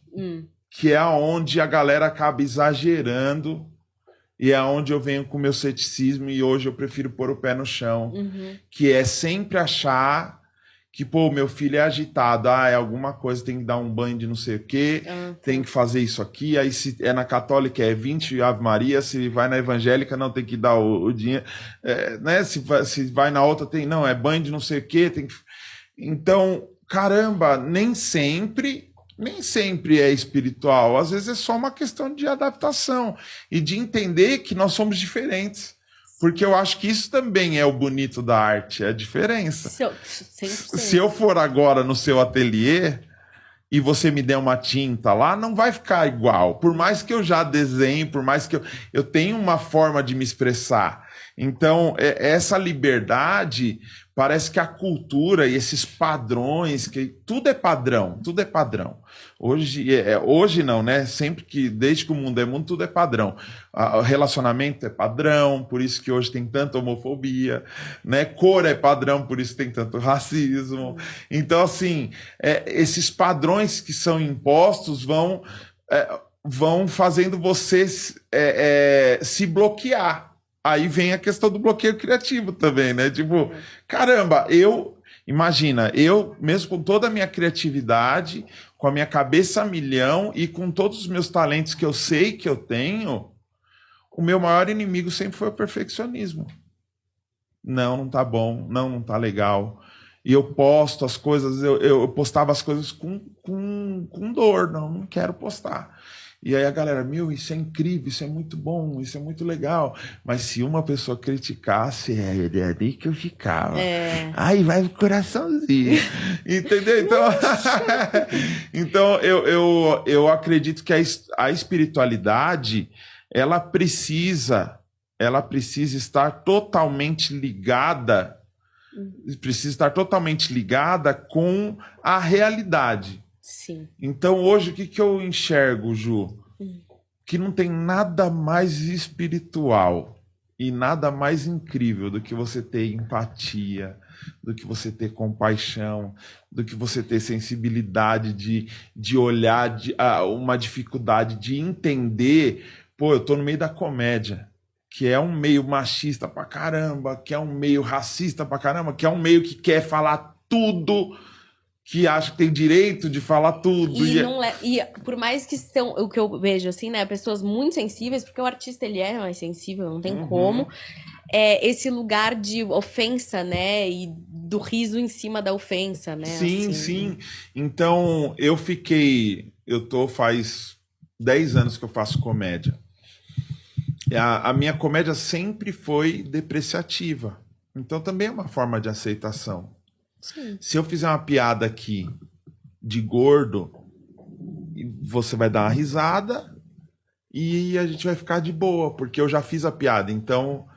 Que é onde a galera acaba exagerando e é onde eu venho com o meu ceticismo e hoje eu prefiro pôr o pé no chão, que é sempre achar que, pô, meu filho é agitado, é alguma coisa, tem que dar um banho de não sei o quê, tem que fazer isso aqui, aí se é na católica é 20 Ave Maria, se vai na evangélica não tem que dar o dinheiro, né? Se vai na outra não, é banho de não sei o quê, tem que... Então, caramba, nem sempre é espiritual, às vezes é só uma questão de adaptação e de entender que nós somos diferentes, porque eu acho que isso também é o bonito da arte, é a diferença. Se eu for agora no seu ateliê e você me der uma tinta lá, não vai ficar igual, por mais que eu já desenhe, por mais que eu tenha uma forma de me expressar. Então, essa liberdade, parece que a cultura e esses padrões, que tudo é padrão. Hoje não, né? Desde que o mundo é mundo, tudo é padrão. O relacionamento é padrão, por isso que hoje tem tanta homofobia, né? Cor é padrão, por isso tem tanto racismo. Então, assim, esses padrões que são impostos vão fazendo você se bloquear. Aí vem a questão do bloqueio criativo também, né? Tipo, caramba, imagina, eu mesmo com toda a minha criatividade, com a minha cabeça a milhão e com todos os meus talentos que eu sei que eu tenho, o meu maior inimigo sempre foi o perfeccionismo. Não tá bom, não tá legal. E eu posto as coisas, eu postava as coisas com dor, não quero postar. E aí a galera, isso é incrível, isso é muito bom, isso é muito legal. Mas se uma pessoa criticasse, era ali que eu ficava. Aí vai o coraçãozinho. Entendeu? Então eu acredito que a espiritualidade, ela precisa estar totalmente ligada, com a realidade. Sim. Então hoje o que eu enxergo, Ju? Que não tem nada mais espiritual e nada mais incrível do que você ter empatia, do que você ter compaixão, do que você ter sensibilidade de olhar uma dificuldade, de entender, pô, eu tô no meio da comédia, que é um meio machista pra caramba, que é um meio racista pra caramba, que é um meio que quer falar tudo que acha que tem direito de falar tudo. E por mais que são, o que eu vejo assim, né, pessoas muito sensíveis, porque o artista ele é mais sensível, não tem como. Esse lugar de ofensa, né, e do riso em cima da ofensa, né? Sim, assim. sim. Então, faz 10 anos que eu faço comédia. A minha comédia sempre foi depreciativa. Então, também é uma forma de aceitação. Sim. Se eu fizer uma piada aqui de gordo, você vai dar uma risada e a gente vai ficar de boa, porque eu já fiz a piada. Então,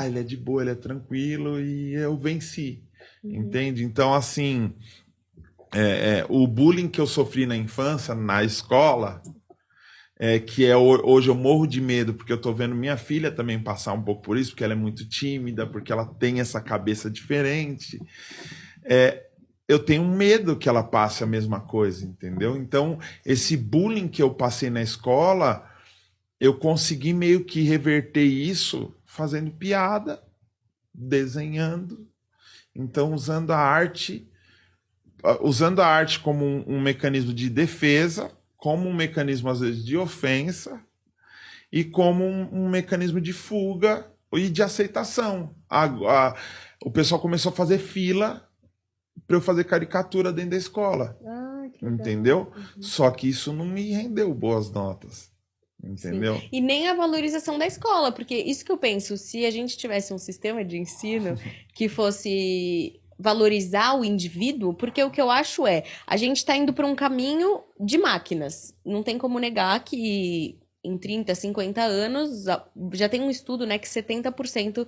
ele é de boa, ele é tranquilo e eu venci. Entende? Então, assim, o bullying que eu sofri na infância, na escola, hoje eu morro de medo, porque eu tô vendo minha filha também passar um pouco por isso, porque ela é muito tímida, porque ela tem essa cabeça diferente. Eu tenho medo que ela passe a mesma coisa, entendeu? Então, esse bullying que eu passei na escola, eu consegui meio que reverter isso fazendo piada, desenhando. Então, usando a arte como um mecanismo de defesa, como um mecanismo, às vezes, de ofensa, e como um mecanismo de fuga e de aceitação. O pessoal começou a fazer fila para eu fazer caricatura dentro da escola. Que legal. Entendeu? Só que isso não me rendeu boas notas. Entendeu? Sim. E nem a valorização da escola, porque isso que eu penso, se a gente tivesse um sistema de ensino que fosse valorizar o indivíduo, porque o que eu acho a gente está indo para um caminho de máquinas. Não tem como negar que em 30, 50 anos, já tem um estudo, né, que 70%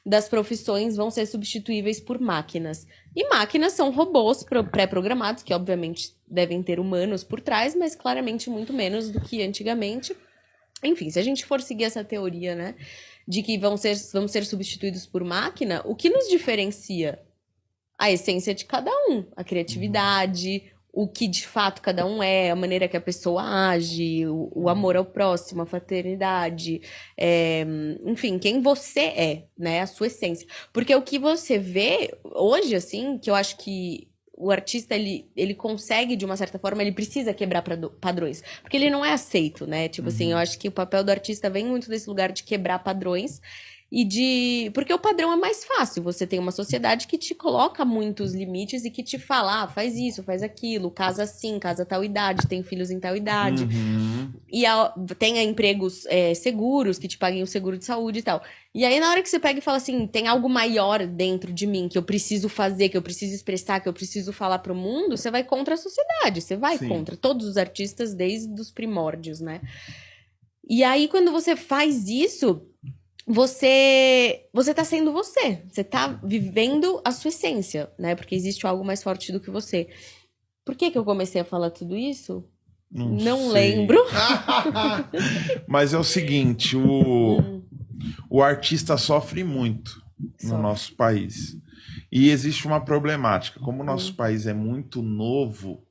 das profissões vão ser substituíveis por máquinas. E máquinas são robôs pré-programados, que obviamente devem ter humanos por trás, mas claramente muito menos do que antigamente. Enfim, se a gente for seguir essa teoria, né, de que vão ser substituídos por máquina, o que nos diferencia? A essência de cada um, a criatividade, o que de fato cada um a maneira que a pessoa age, o amor ao próximo, a fraternidade, enfim, quem você né, a sua essência. Porque o que você vê hoje, assim, que eu acho que o artista, ele consegue, de uma certa forma, ele precisa quebrar padrões. Porque ele não é aceito, né? Tipo assim, eu acho que o papel do artista vem muito desse lugar de quebrar padrões porque o padrão é mais fácil. Você tem uma sociedade que te coloca muitos limites e que te fala, faz isso, faz aquilo, casa assim, casa tal idade, tem filhos em tal idade. E tenha empregos seguros, que te paguem o seguro de saúde e tal. E aí, na hora que você pega e fala assim, tem algo maior dentro de mim que eu preciso fazer, que eu preciso expressar, que eu preciso falar pro mundo, você vai contra a sociedade, você vai contra todos os artistas desde os primórdios, né? E aí, quando você faz isso, você tá sendo você. Você tá vivendo a sua essência, né? Porque existe algo mais forte do que você. Por que eu comecei a falar tudo isso? Não lembro. Mas é o seguinte, o artista sofre muito no nosso país. E existe uma problemática. Como o nosso país é muito novo,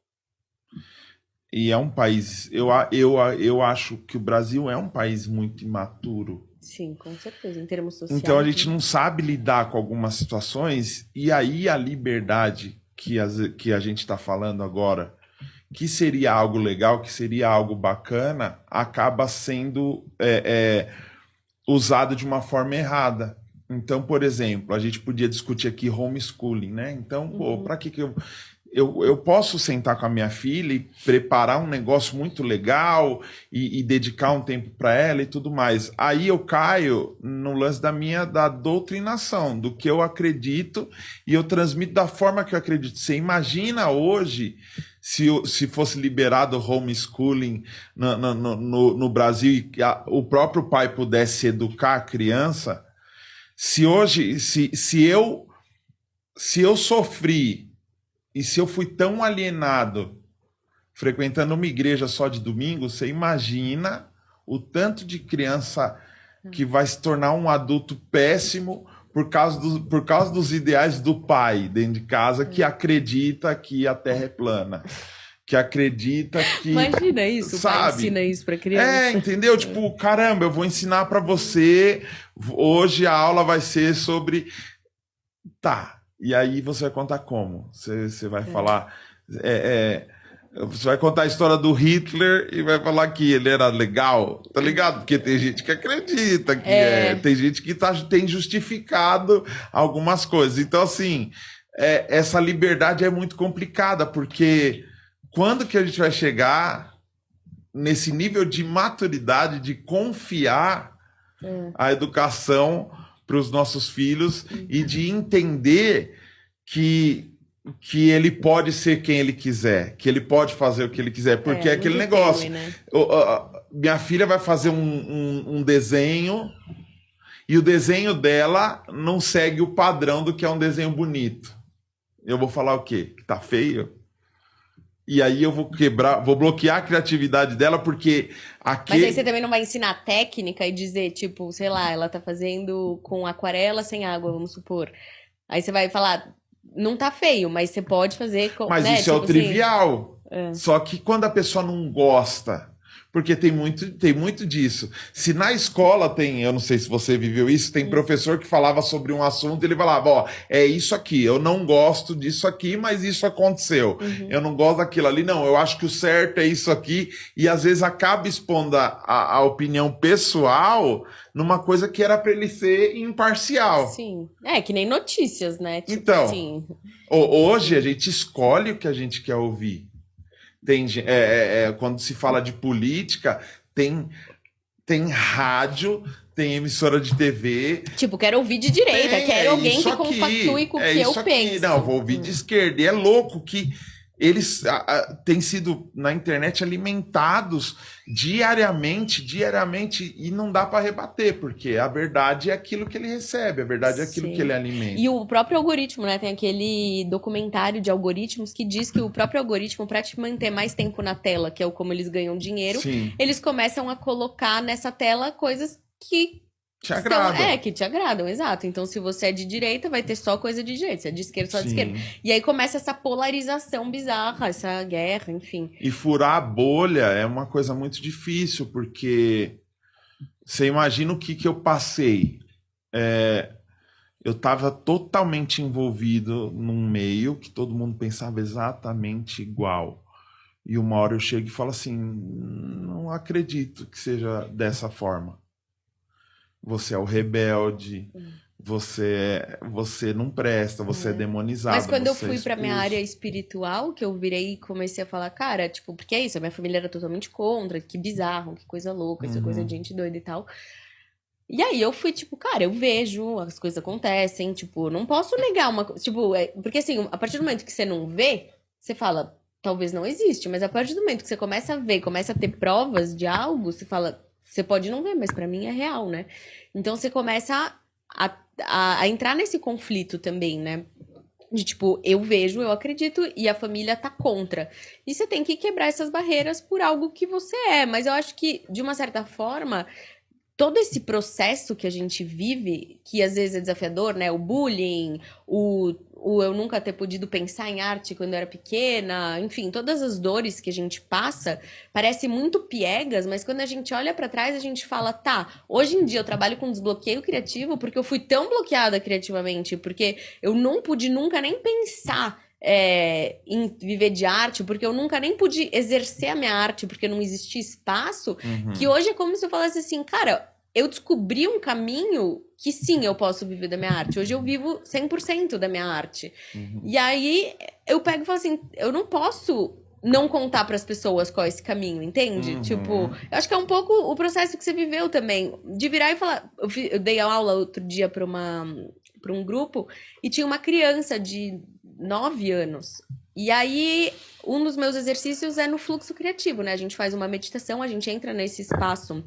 e é um país... Eu acho que o Brasil é um país muito imaturo. Sim, com certeza, em termos sociais. Então a gente não sabe lidar com algumas situações, e aí a liberdade que a gente está falando agora, que seria algo legal, que seria algo bacana, acaba sendo usado de uma forma errada. Então, por exemplo, a gente podia discutir aqui homeschooling, né? Então, para que eu posso sentar com a minha filha e preparar um negócio muito legal e dedicar um tempo para ela e tudo mais. Aí eu caio no lance da doutrinação, do que eu acredito, e eu transmito da forma que eu acredito. Você imagina hoje se fosse liberado o homeschooling no Brasil e o próprio pai pudesse educar a criança? Se eu sofri e se eu fui tão alienado frequentando uma igreja só de domingo, você imagina o tanto de criança que vai se tornar um adulto péssimo por causa dos ideais do pai dentro de casa, que acredita que a Terra é plana. Que acredita que... Imagina isso, sabe? O pai ensina isso pra criança. Entendeu? Tipo, caramba, eu vou ensinar pra você, hoje a aula vai ser sobre... Tá, e aí você vai contar como? Você vai falar... Você vai contar a história do Hitler e vai falar que ele era legal, tá ligado? Porque tem gente que acredita que tem gente que tem justificado algumas coisas. Então, assim, essa liberdade é muito complicada, porque quando que a gente vai chegar nesse nível de maturidade de confiar a educação para os nossos filhos e de entender que ele pode ser quem ele quiser, que ele pode fazer o que ele quiser, porque é aquele negócio. Né? Minha filha vai fazer um desenho e o desenho dela não segue o padrão do que é um desenho bonito. Eu vou falar o quê? Que tá feio? E aí eu vou bloquear a criatividade dela, porque Mas aí você também não vai ensinar técnica e dizer, tipo, sei lá, ela tá fazendo com aquarela sem água, vamos supor. Aí você vai falar, não tá feio, mas você pode fazer... Mas isso tipo é o trivial. Só que quando a pessoa não gosta... Porque tem muito disso. Se na escola tem, eu não sei se você viveu isso, tem professor que falava sobre um assunto e ele falava, ó, é isso aqui, eu não gosto disso aqui, mas isso aconteceu. Eu não gosto daquilo ali, não, eu acho que o certo é isso aqui, e às vezes acaba expondo a opinião pessoal numa coisa que era para ele ser imparcial. Sim, que nem notícias, né? Tipo, então, assim... hoje a gente escolhe o que a gente quer ouvir. Quando se fala de política, tem rádio, tem emissora de TV. Tipo, quero ouvir de direita, quero alguém que compactue com o que eu penso. Não, vou ouvir de esquerda. E é louco que eles têm sido na internet alimentados diariamente, e não dá para rebater, porque a verdade é aquilo que ele recebe, a verdade é aquilo que ele alimenta. E o próprio algoritmo, né? Tem aquele documentário de algoritmos que diz que o próprio algoritmo, para te manter mais tempo na tela, que é como eles ganham dinheiro, eles começam a colocar nessa tela coisas que te agradam. Que te agradam, exato. Então, se você é de direita, vai ter só coisa de direita. Se é de esquerda, só de esquerda. E aí começa essa polarização bizarra, essa guerra, enfim. E furar a bolha é uma coisa muito difícil, porque você imagina o que eu passei. Eu estava totalmente envolvido num meio que todo mundo pensava exatamente igual. E uma hora eu chego e falo assim, não acredito que seja dessa forma. Você é o rebelde, você não presta, você é demonizado. Mas quando eu fui pra minha área espiritual, que eu virei e comecei a falar, cara, tipo, porque é isso, a minha família era totalmente contra, que bizarro, que coisa louca, essa coisa de gente doida e tal. E aí eu fui, tipo, cara, eu vejo, as coisas acontecem, tipo, não posso negar uma coisa, tipo, porque assim, a partir do momento que você não vê, você fala, talvez não existe, mas a partir do momento que você começa a ver, começa a ter provas de algo, você fala... Você pode não ver, mas pra mim é real, né? Então você começa a entrar nesse conflito também, né? De tipo, eu vejo, eu acredito e a família tá contra. E você tem que quebrar essas barreiras por algo que você é. Mas eu acho que, de uma certa forma, todo esse processo que a gente vive, que às vezes é desafiador, né? O bullying, o eu nunca ter podido pensar em arte quando eu era pequena, enfim, todas as dores que a gente passa, parece muito piegas, mas quando a gente olha pra trás, a gente fala, tá, hoje em dia eu trabalho com desbloqueio criativo porque eu fui tão bloqueada criativamente, porque eu não pude nunca nem pensar em viver de arte, porque eu nunca nem pude exercer a minha arte, porque não existia espaço, que hoje é como se eu falasse assim, cara, eu descobri um caminho que sim, eu posso viver da minha arte. Hoje eu vivo 100% da minha arte. E aí eu pego e falo assim, eu não posso não contar para as pessoas qual é esse caminho, entende? Tipo, eu acho que é um pouco o processo que você viveu também, de virar e falar, eu dei aula outro dia para um grupo e tinha uma criança de 9 anos. E aí, um dos meus exercícios é no fluxo criativo, né? A gente faz uma meditação, a gente entra nesse espaço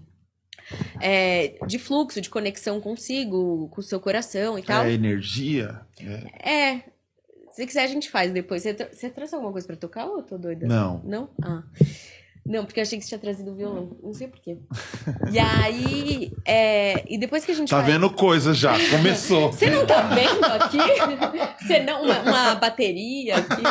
de fluxo, de conexão consigo, com o seu coração e tal. Energia. Se quiser, a gente faz depois. Você trouxe alguma coisa pra tocar ou eu tô doida? Não. Não? Ah. Não, porque eu achei que você tinha trazido o violão. Não sei porquê. E aí, e depois que a gente Tá vendo coisa já, começou. Você não tá vendo aqui? Você não, uma bateria aqui.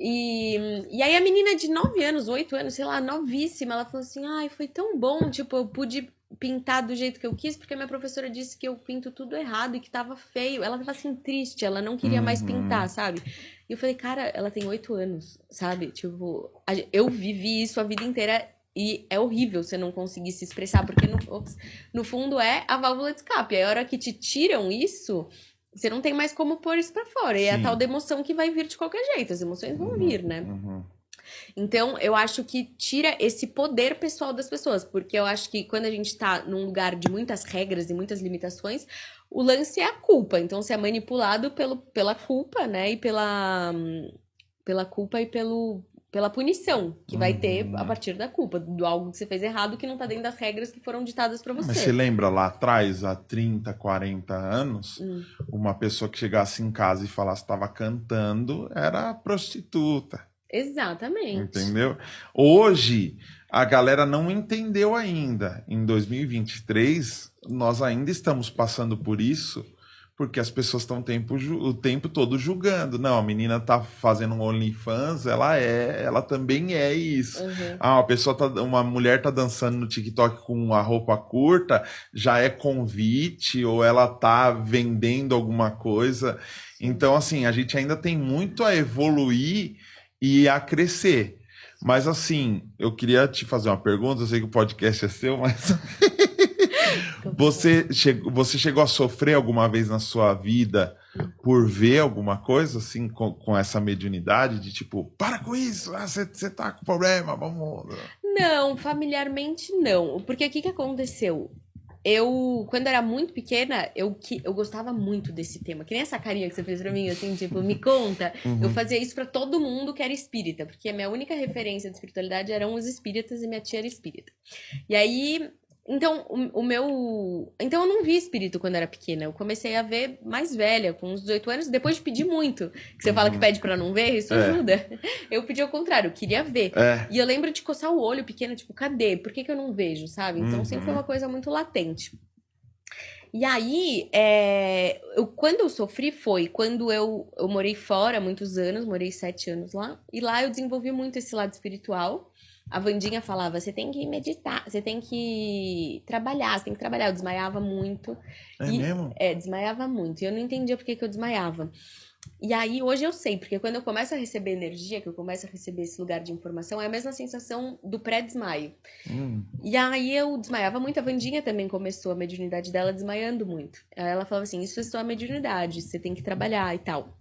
E aí a menina de 9 anos, 8 anos, sei lá, novíssima, ela falou assim, ai, foi tão bom, tipo, eu pude pintar do jeito que eu quis, porque a minha professora disse que eu pinto tudo errado e que tava feio. Ela tava assim, triste, ela não queria mais pintar, sabe? E eu falei, cara, ela tem 8 anos, sabe? Tipo, eu vivi isso a vida inteira e é horrível você não conseguir se expressar, porque no fundo é a válvula de escape. Aí a hora que te tiram isso, você não tem mais como pôr isso pra fora. E é a Sim. tal da emoção que vai vir de qualquer jeito. As emoções vão vir, né? Uhum. Então, eu acho que tira esse poder pessoal das pessoas, porque eu acho que quando a gente tá num lugar de muitas regras e muitas limitações, o lance é a culpa. Então, você é manipulado pela culpa, né? E pela culpa e pela punição que vai ter a partir da culpa, do algo que você fez errado que não tá dentro das regras que foram ditadas pra Mas você você. lembra lá atrás, há 30, 40 anos, uma pessoa que chegasse em casa e falasse que estava cantando era prostituta. Exatamente. Entendeu? Hoje, a galera não entendeu ainda. Em 2023, nós ainda estamos passando por isso, porque as pessoas estão o tempo todo julgando. Não, a menina tá fazendo um OnlyFans, ela também é isso. Uhum. Ah, uma mulher tá dançando no TikTok com a roupa curta, já é convite, ou ela tá vendendo alguma coisa. Então, assim, a gente ainda tem muito a evoluir e a crescer. Mas assim, eu queria te fazer uma pergunta, eu sei que o podcast é seu, mas você chegou a sofrer alguma vez na sua vida por ver alguma coisa assim com essa mediunidade de tipo, para com isso, você tá com problema, vamos... Não, familiarmente não. Porque o que aconteceu? Quando era muito pequena, eu gostava muito desse tema. Que nem essa carinha que você fez pra mim, assim, tipo, me conta. Eu fazia isso pra todo mundo que era espírita. Porque a minha única referência de espiritualidade eram os espíritas e minha tia era espírita. E aí... Então, Então, eu não vi espírito quando era pequena. Eu comecei a ver mais velha, com uns 18 anos, depois de pedir muito. Que você fala que pede pra não ver, isso ajuda. Eu pedi ao contrário, eu queria ver. E eu lembro de coçar o olho pequeno, tipo, cadê? Por que eu não vejo, sabe? Então, sempre foi uma coisa muito latente. E aí, quando eu sofri foi quando eu morei fora há muitos anos, morei 7 anos lá. E lá eu desenvolvi muito esse lado espiritual. A Wandinha falava, você tem que meditar, você tem que trabalhar, você tem que trabalhar. Eu desmaiava muito. Mesmo? Desmaiava muito. E eu não entendia por que eu desmaiava. E aí, hoje eu sei, porque quando eu começo a receber energia, que eu começo a receber esse lugar de informação, é a mesma sensação do pré-desmaio. E aí eu desmaiava muito, a Wandinha também começou a mediunidade dela desmaiando muito. Aí ela falava assim, isso é sua mediunidade, você tem que trabalhar e tal.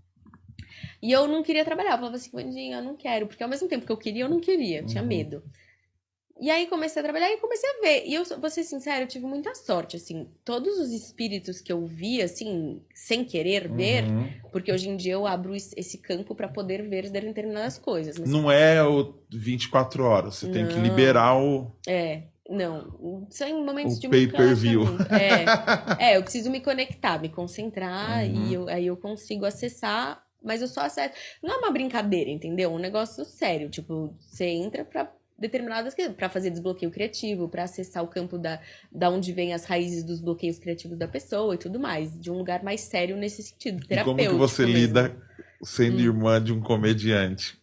E eu não queria trabalhar, eu falava assim, Wandinha, eu não quero, porque ao mesmo tempo que eu não queria, eu tinha medo. E aí comecei a trabalhar e comecei a ver. E eu vou ser sincera, eu tive muita sorte, assim. Todos os espíritos que eu vi, assim, sem querer ver, porque hoje em dia eu abro esse campo pra poder ver determinadas coisas. Mas... Não é o 24 horas, você tem que liberar o... Não, só em momentos o de muito pay-per-view. Eu preciso me conectar, me concentrar, e aí eu consigo acessar, mas eu só acesso. Não é uma brincadeira, entendeu? É um negócio sério. Tipo, você entra pra determinadas coisas, pra fazer desbloqueio criativo, pra acessar o campo da onde vem as raízes dos bloqueios criativos da pessoa e tudo mais. De um lugar mais sério nesse sentido, terapêutico. E como que você mesmo. lida sendo irmã de um comediante?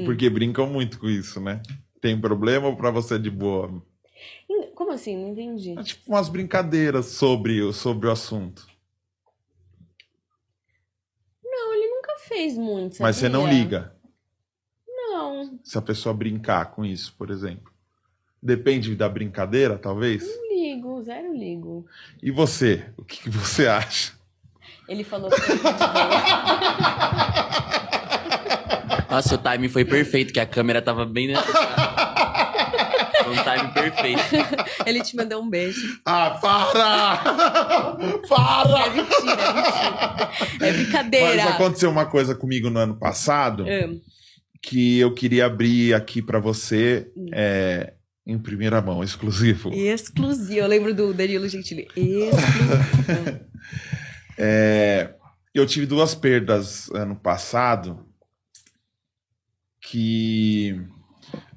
Porque brincam muito com isso, né? Tem problema ou pra você é de boa? Como assim? Não entendi. É tipo umas brincadeiras sobre o assunto. Não, ele nunca fez muito, sabia? Mas você não liga Não, se a pessoa brincar com isso, por exemplo. Depende da brincadeira, talvez? não ligo, zero ligo. E você? O que você acha? Ele falou que Nossa, o time foi perfeito, que a câmera tava bem... Um time perfeito. ele te mandou um beijo. Ah, para! Para! É mentira. É brincadeira. Mas aconteceu uma coisa comigo no ano passado que eu queria abrir aqui pra você em primeira mão, exclusivo. Exclusivo. Eu lembro do Danilo Gentili. Exclusivo. Eu tive 2 perdas ano passado que...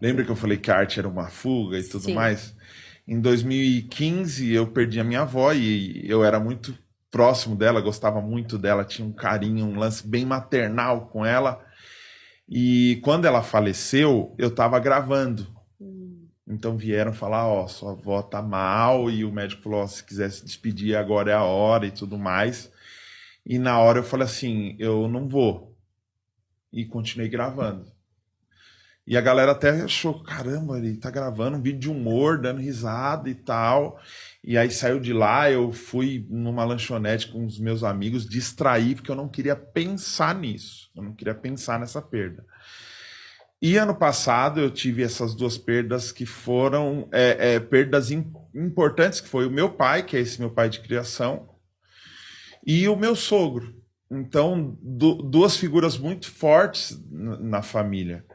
Lembra que eu falei que a arte era uma fuga e tudo Sim. mais? Em 2015 eu perdi a minha avó e eu era muito próximo dela, gostava muito dela, tinha um carinho, um lance bem maternal com ela. E quando ela faleceu, eu estava gravando. Então vieram falar, ó, sua avó tá mal, e o médico falou, ó, se quiser se despedir, agora é a hora e tudo mais. E na hora eu falei assim, eu não vou. e continuei gravando. E a galera até achou, caramba, ele tá gravando um vídeo de humor, dando risada e tal. E aí saiu de lá, eu fui numa lanchonete com os meus amigos, distrair, porque eu não queria pensar nisso. Eu não queria pensar nessa perda. E ano passado eu tive essas duas perdas que foram perdas importantes, que foi o meu pai, que é esse meu pai de criação, e o meu sogro. Então, duas figuras muito fortes na família.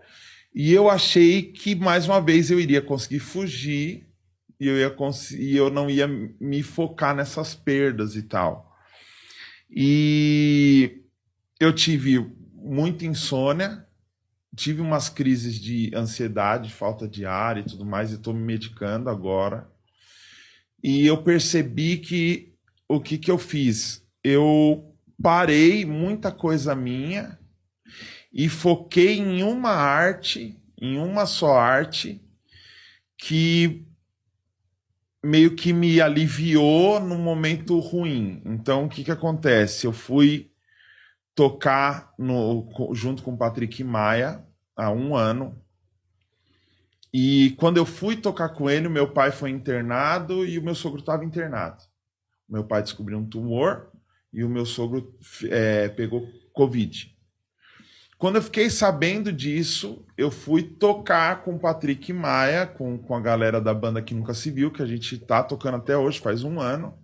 E eu achei que, mais uma vez, eu iria conseguir fugir e eu não ia me focar nessas perdas e tal. E eu tive muita insônia, tive umas crises de ansiedade, falta de ar e tudo mais, e estou me medicando agora. E eu percebi que o que eu fiz? Eu parei muita coisa minha e foquei em uma arte, em uma só arte, que meio que me aliviou num momento ruim. Então, o que acontece? Eu fui tocar junto com o Patrick Maia há 1 ano. E quando eu fui tocar com ele, o meu pai foi internado e o meu sogro estava internado. O meu pai descobriu um tumor e o meu sogro pegou Covid. Quando eu fiquei sabendo disso, eu fui tocar com o Patrick Maia, com a galera da banda Que Nunca Se Viu, que a gente tá tocando até hoje, faz 1 ano.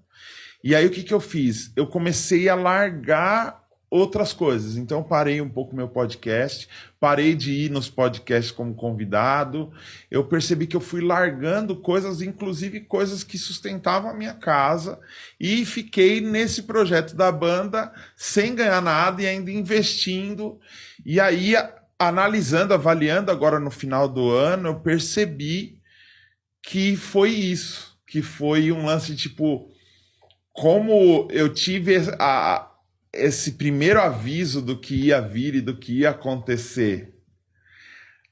E aí o que eu fiz? Eu comecei a largar outras coisas. Então parei um pouco meu podcast, parei de ir nos podcasts como convidado. Eu percebi que eu fui largando coisas, inclusive coisas que sustentavam a minha casa, e fiquei nesse projeto da banda sem ganhar nada e ainda investindo. E aí, analisando, avaliando agora no final do ano, eu percebi que foi isso, que foi um lance tipo, como eu tive esse primeiro aviso do que ia vir e do que ia acontecer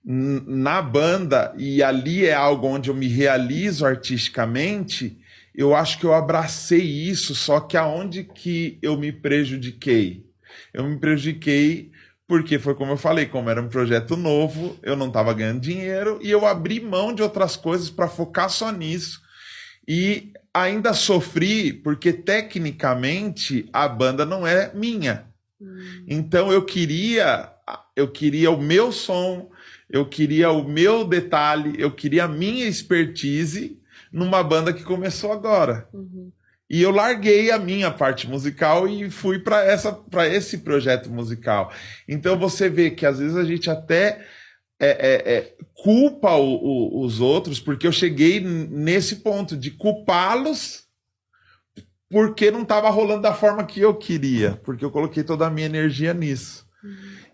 na banda, e ali é algo onde eu me realizo artisticamente, eu acho que eu abracei isso, só que aonde que eu me prejudiquei? Eu me prejudiquei porque foi como eu falei, como era um projeto novo, eu não estava ganhando dinheiro e eu abri mão de outras coisas para focar só nisso. E ainda sofri porque tecnicamente a banda não é minha. Então eu queria o meu som, eu queria o meu detalhe, eu queria a minha expertise numa banda que começou agora. E eu larguei a minha parte musical e fui para esse projeto musical. Então você vê que às vezes a gente até culpa os outros, porque eu cheguei nesse ponto de culpá-los porque não estava rolando da forma que eu queria, porque eu coloquei toda a minha energia nisso.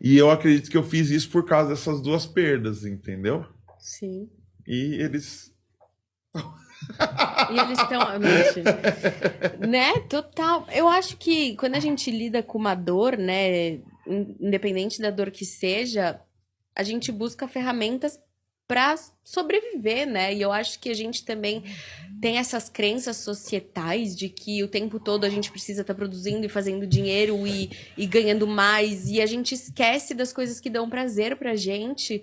E eu acredito que eu fiz isso por causa dessas duas perdas, entendeu? Sim. E eles... E eles estão... né? Total. Eu acho que quando a gente lida com uma dor, né? Independente da dor que seja, a gente busca ferramentas para sobreviver, né? E eu acho que a gente também tem essas crenças societais de que o tempo todo a gente precisa estar produzindo e fazendo dinheiro e ganhando mais. E a gente esquece das coisas que dão prazer pra gente.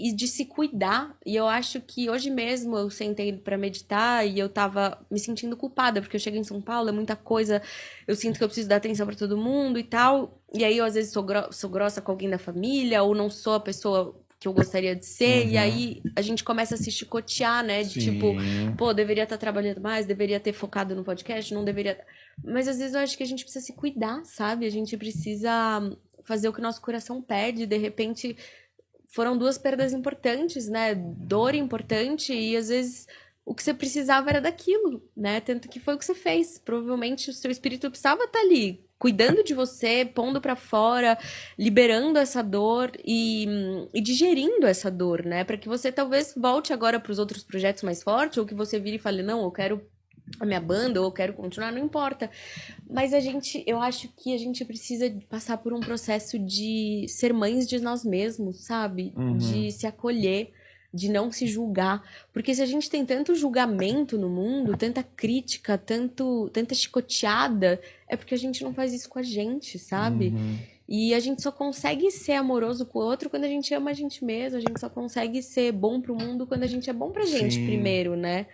E de se cuidar. E eu acho que hoje mesmo eu sentei pra meditar e eu tava me sentindo culpada, porque eu cheguei em São Paulo, é muita coisa, eu sinto que eu preciso dar atenção pra todo mundo e tal, e aí eu às vezes sou grossa com alguém da família, ou não sou a pessoa que eu gostaria de ser, e aí a gente começa a se chicotear, né, de tipo, pô, deveria estar trabalhando mais, deveria ter focado no podcast, não deveria... Mas às vezes eu acho que a gente precisa se cuidar, sabe? A gente precisa fazer o que o nosso coração pede, de repente... Foram duas perdas importantes, né? Dor importante e, às vezes, o que você precisava era daquilo, né? Tanto que foi o que você fez. Provavelmente o seu espírito precisava estar ali, cuidando de você, pondo pra fora, liberando essa dor e digerindo essa dor, né? Pra que você talvez volte agora pros outros projetos mais fortes, ou que você vire e fale, não, eu quero a minha banda, ou eu quero continuar, não importa. Mas eu acho que a gente precisa passar por um processo de ser mães de nós mesmos, sabe? De se acolher, de não se julgar. Porque se a gente tem tanto julgamento no mundo, tanta crítica, tanta chicoteada, é porque a gente não faz isso com a gente, sabe? E a gente só consegue ser amoroso com o outro quando a gente ama a gente mesmo. A gente só consegue ser bom pro mundo quando a gente é bom pra gente Sim. primeiro, né?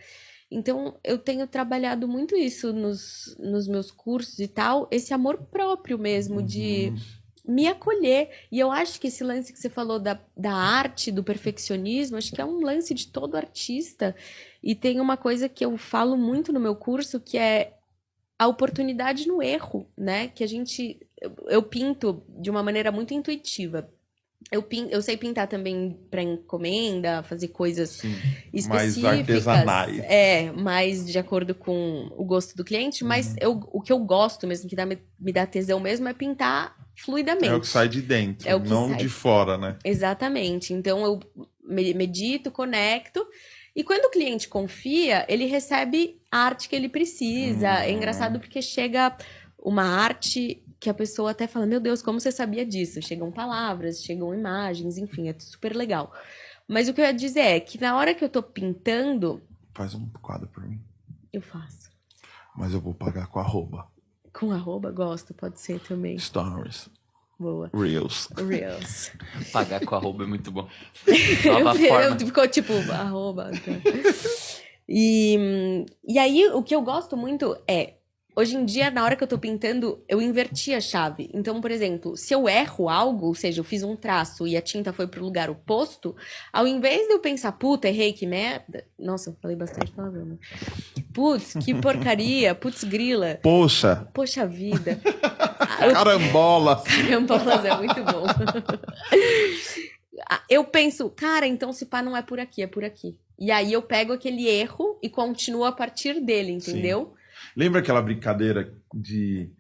Então, eu tenho trabalhado muito isso nos meus cursos e tal, esse amor próprio mesmo, de me acolher. E eu acho que esse lance que você falou da arte, do perfeccionismo, acho que é um lance de todo artista. E tem uma coisa que eu falo muito no meu curso, que é a oportunidade no erro, né? Que eu pinto de uma maneira muito intuitiva. Eu sei pintar também para encomenda, fazer coisas Sim, específicas. mais artesanais. Mais de acordo com o gosto do cliente, mas o que eu gosto mesmo, que me dá tesão mesmo, é pintar fluidamente. É o que sai de dentro, É o que não sai. de fora, né? Exatamente. Então eu medito, conecto. E quando o cliente confia, ele recebe a arte que ele precisa. É engraçado porque chega uma arte que a pessoa até fala, meu Deus, como você sabia disso? Chegam palavras, chegam imagens, enfim, é super legal. Mas o que eu ia dizer é que na hora que eu tô pintando, Faz um quadro pra mim. eu faço. Mas eu vou pagar com arroba. Com arroba, gosto, pode ser também. Stories. Boa. Reels. Reels. Pagar com arroba é muito bom. Nova forma. Ficou tipo, arroba. Então. E aí, o que eu gosto muito é, hoje em dia, na hora que eu tô pintando, eu inverti a chave. Então, por exemplo, se eu erro algo, ou seja, eu fiz um traço e a tinta foi pro lugar oposto, ao invés de eu pensar, puta, errei, que merda. Nossa, eu falei bastante palavrão, né? Putz, que porcaria, putz, grila. Poxa, Poxa vida. carambola. Carambolas é muito bom. Eu penso, cara, então se pá não é por aqui, é por aqui. E aí eu pego aquele erro e continuo a partir dele, entendeu? Sim. Lembra aquela brincadeira de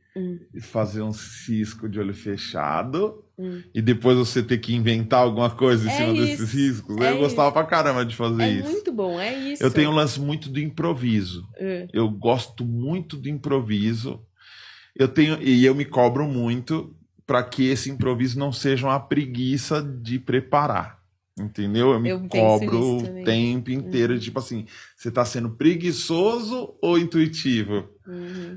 fazer um cisco de olho fechado e depois você ter que inventar alguma coisa em cima desses riscos? Eu gostava pra caramba de fazer isso. É muito bom, é isso. Eu tenho um lance muito do improviso. Eu gosto muito do improviso. E eu me cobro muito para que esse improviso não seja uma preguiça de preparar. Entendeu? Eu me cobro o tempo inteiro, tipo assim, você tá sendo preguiçoso ou intuitivo?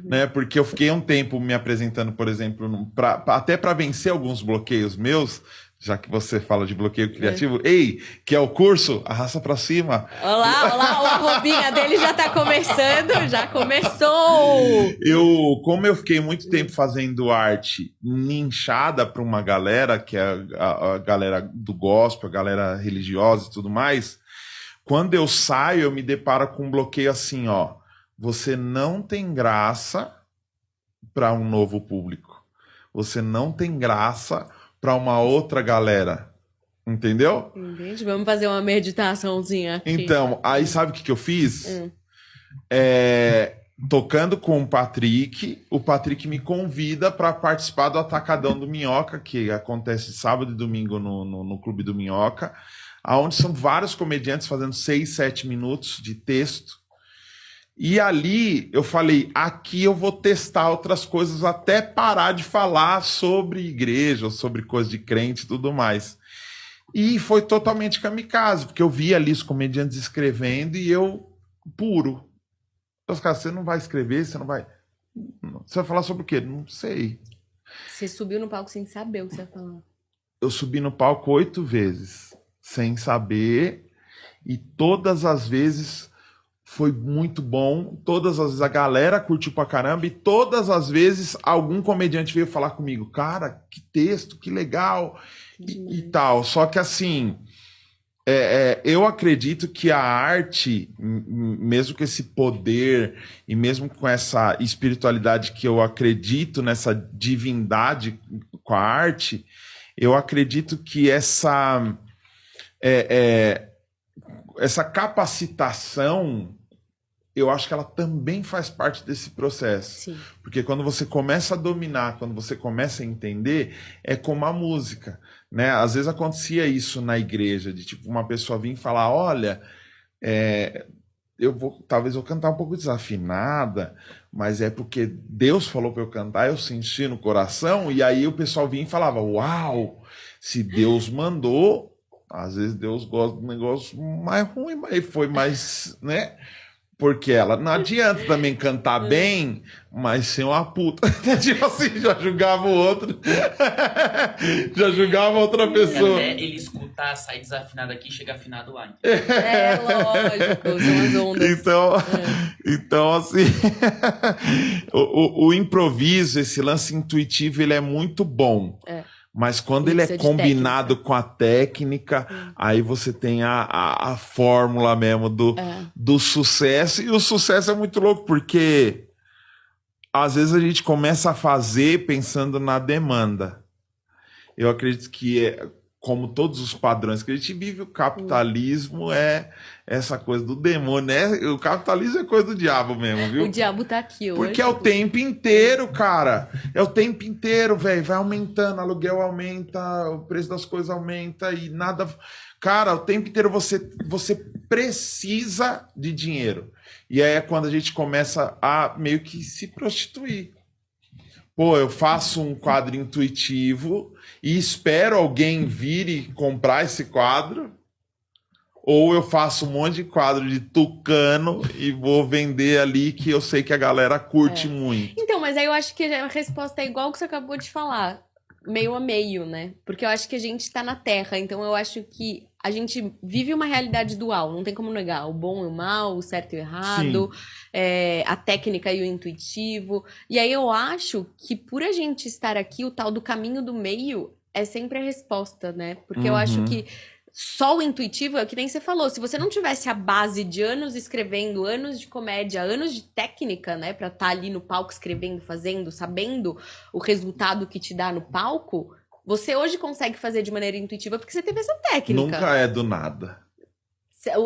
Né? Porque eu fiquei um tempo me apresentando, por exemplo, até para vencer alguns bloqueios meus, já que você fala de bloqueio criativo, ei, que é o curso, arrasta pra cima. Olá, o arrobinha dele já tá começando, já começou! Como eu fiquei muito tempo fazendo arte nichada pra uma galera, que é a galera do gospel, a galera religiosa e tudo mais, quando eu saio, eu me deparo com um bloqueio assim, ó, você não tem graça para um novo público. Você não tem graça para uma outra galera. Entendeu? Entendi. Vamos fazer uma meditaçãozinha aqui. Então, aí sabe o que eu fiz? Tocando com o Patrick me convida para participar do Atacadão do Minhoca, que acontece sábado e domingo no Clube do Minhoca, onde são vários comediantes fazendo 6, 7 minutos de texto. E ali eu falei, aqui eu vou testar outras coisas até parar de falar sobre igreja, sobre coisa de crente e tudo mais. E foi totalmente kamikaze, porque eu vi ali os comediantes escrevendo e eu puro. Então, os caras, você não vai escrever, você não vai... Você vai falar sobre o quê? Não sei. Você subiu no palco sem saber o que você ia falar. Eu subi no palco 8 vezes, sem saber, e todas as vezes... Foi muito bom, todas as vezes a galera curtiu pra caramba e todas as vezes algum comediante veio falar comigo, cara, que texto, que legal e tal. Só que assim, eu acredito que a arte, mesmo com esse poder e mesmo com essa espiritualidade que eu acredito nessa divindade com a arte, eu acredito que essa capacitação, eu acho que ela também faz parte desse processo. Sim. Porque quando você começa a dominar, quando você começa a entender, é como a música, né? Às vezes acontecia isso na igreja, de tipo uma pessoa vir falar, olha, talvez eu cantar um pouco desafinada, mas é porque Deus falou para eu cantar, eu senti no coração, e aí o pessoal vinha e falava, uau, se Deus mandou, às vezes Deus gosta de um negócio mais ruim, mas foi mais, né? Porque ela não adianta também cantar bem, mas ser uma puta. Tipo assim, já julgava o outro. Já julgava outra pessoa. Até ele escutar, sair desafinado aqui e chegar afinado lá. Lógico, são as ondas. Então assim, o improviso, esse lance intuitivo, ele é muito bom. Mas quando ele é combinado com a técnica, aí você tem a fórmula mesmo do sucesso. E o sucesso é muito louco, porque às vezes a gente começa a fazer pensando na demanda. Eu acredito que, como todos os padrões que a gente vive, o capitalismo é essa coisa do demônio, né? O capitalismo é coisa do diabo mesmo, viu? O diabo tá aqui hoje. Porque é o tempo inteiro, cara. É o tempo inteiro, velho. Vai aumentando, aluguel aumenta, o preço das coisas aumenta e nada... Cara, o tempo inteiro você precisa de dinheiro. E aí é quando a gente começa a meio que se prostituir. Pô, eu faço um quadro intuitivo e espero alguém vir e comprar esse quadro, ou eu faço um monte de quadro de tucano e vou vender ali que eu sei que a galera curte muito. Então, mas aí eu acho que a resposta é igual que você acabou de falar. Meio a meio, né? Porque eu acho que a gente tá na Terra, então eu acho que a gente vive uma realidade dual, não tem como negar. O bom e o mal, o certo e o errado, a técnica e o intuitivo. E aí eu acho que por a gente estar aqui, o tal do caminho do meio é sempre a resposta, né? Porque eu acho que só o intuitivo é o que nem você falou. Se você não tivesse a base de anos escrevendo, anos de comédia, anos de técnica, né? Pra estar ali no palco escrevendo, fazendo, sabendo o resultado que te dá no palco, você hoje consegue fazer de maneira intuitiva porque você teve essa técnica. Nunca é do nada.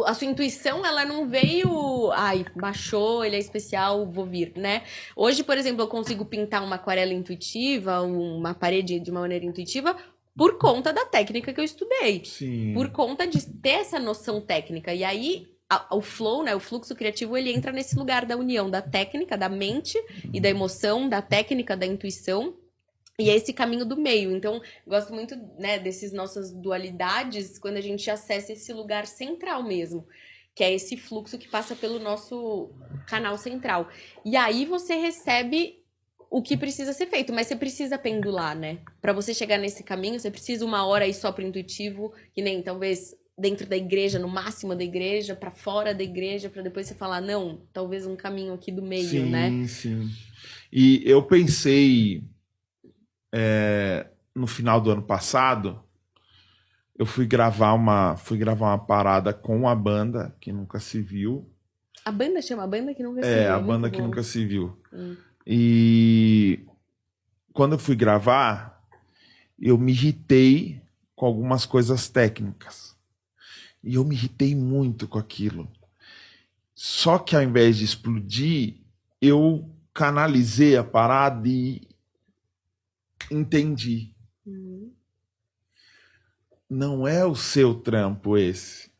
A sua intuição, ela não veio... Ai, baixou, ele é especial, vou vir, né? Hoje, por exemplo, eu consigo pintar uma aquarela intuitiva, uma parede de uma maneira intuitiva, por conta da técnica que eu estudei. Sim. Por conta de ter essa noção técnica. E aí, o flow, né, o fluxo criativo, ele entra nesse lugar da união da técnica, da mente e da emoção, da técnica, da intuição. E é esse caminho do meio. Então, gosto muito, né, dessas nossas dualidades, quando a gente acessa esse lugar central mesmo. Que é esse fluxo que passa pelo nosso canal central. E aí você recebe o que precisa ser feito, mas você precisa pendular, né? Pra você chegar nesse caminho, você precisa uma hora aí só pro intuitivo, que nem talvez dentro da igreja, no máximo da igreja, pra fora da igreja, pra depois você falar, não, talvez um caminho aqui do meio, né? Sim, sim. E eu pensei, no final do ano passado, eu fui gravar uma parada com a banda que nunca se viu. A banda chama A Banda que Nunca Se Viu. É, a banda que nunca se viu. E quando eu fui gravar, eu me irritei com algumas coisas técnicas. E eu me irritei muito com aquilo. Só que ao invés de explodir, eu canalizei a parada e entendi. Não é o seu trampo esse.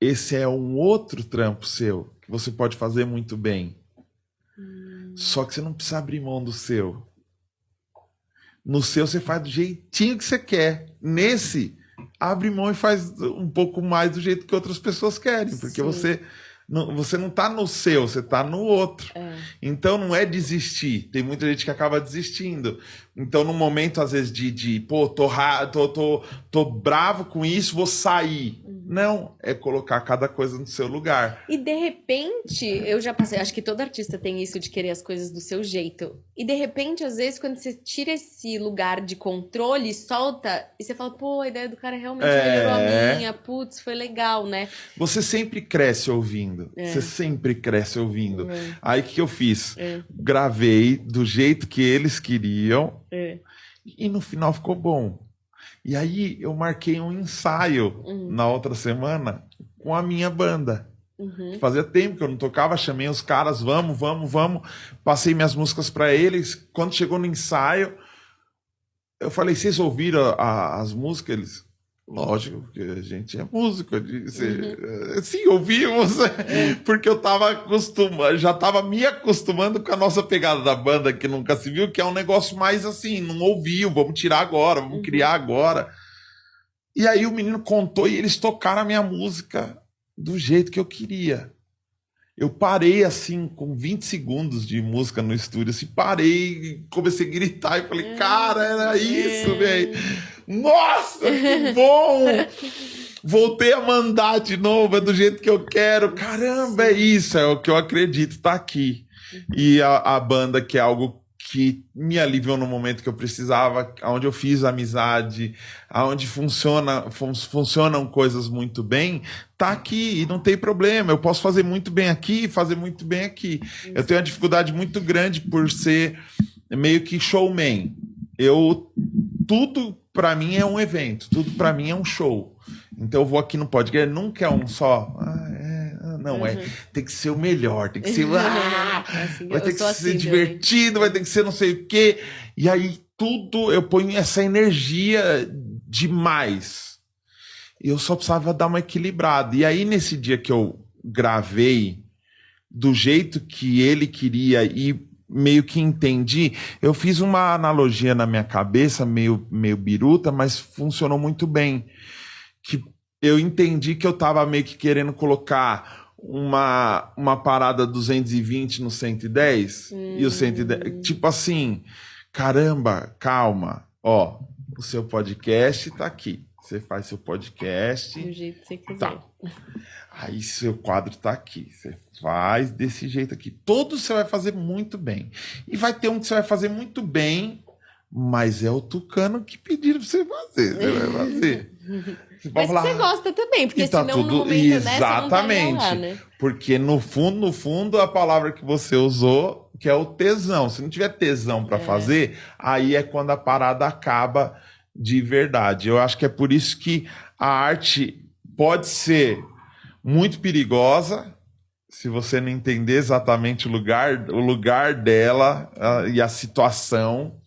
Esse é um outro trampo seu, que você pode fazer muito bem. Só que você não precisa abrir mão do seu. No seu você faz do jeitinho que você quer. Nesse, abre mão e faz um pouco mais do jeito que outras pessoas querem. Porque você não tá no seu, você tá no outro. Então não é desistir. Tem muita gente que acaba desistindo. Então no momento, às vezes, pô, tô bravo com isso, vou sair. Não, é colocar cada coisa no seu lugar. E de repente, eu já passei, acho que todo artista tem isso de querer as coisas do seu jeito. E de repente, às vezes, quando você tira esse lugar de controle, solta, e você fala, pô, a ideia do cara realmente melhorou a minha, putz, foi legal, né? Você sempre cresce ouvindo. Você sempre cresce ouvindo. Aí o que eu fiz? Gravei do jeito que eles queriam e no final ficou bom. E aí eu marquei um ensaio na outra semana com a minha banda. Fazia tempo que eu não tocava, chamei os caras, vamos. Passei minhas músicas para eles. Quando chegou no ensaio, eu falei, vocês ouviram as músicas? Eles, lógico, porque a gente é músico. Eu disse, sim, ouvimos. Porque eu já estava me acostumando com a nossa pegada da banda que nunca se viu, que é um negócio mais assim, não ouviu, vamos tirar agora, vamos criar agora. E aí o menino contou e eles tocaram a minha música do jeito que eu queria. Eu parei assim, com 20 segundos de música no estúdio, assim, parei, comecei a gritar e falei, cara, era isso, velho. Nossa, que bom! Voltei a mandar de novo, é do jeito que eu quero. Caramba, é isso, é o que eu acredito, tá aqui. E a banda, que é algo que me aliviou no momento que eu precisava, onde eu fiz amizade, onde funcionam coisas muito bem, tá aqui e não tem problema. Eu posso fazer muito bem aqui, fazer muito bem aqui. Eu tenho uma dificuldade muito grande por ser meio que showman. Tudo para mim é um evento, tudo para mim é um show. Então eu vou aqui no podcast, nunca é um só. Não, tem que ser o melhor, tem que ser. Assim, vai ter que ser assim divertido, também. vai ter que ser não sei o quê. E aí tudo eu ponho essa energia demais. E eu só precisava dar uma equilibrada. E aí, nesse dia que eu gravei do jeito que ele queria e meio que entendi, eu fiz uma analogia na minha cabeça, meio biruta, mas funcionou muito bem. Que eu entendi que eu tava meio que querendo colocar uma parada 220 no 110 e o 110, tipo assim, caramba, calma, ó, o seu podcast tá aqui, você faz seu podcast Do jeito que você quiser. tá. Aí seu quadro tá aqui, você faz desse jeito aqui, todos você vai fazer muito bem, e vai ter um que você vai fazer muito bem, mas é o Tucano que pediram pra você fazer, você vai fazer. Mas que você gosta também, porque tá senão tudo... no momento Exatamente, né, você não tá lá, né? Porque no fundo, a palavra que você usou, que é o tesão. Se não tiver tesão para fazer, aí é quando a parada acaba de verdade. Eu acho que é por isso que a arte pode ser muito perigosa, se você não entender exatamente o lugar dela e a situação,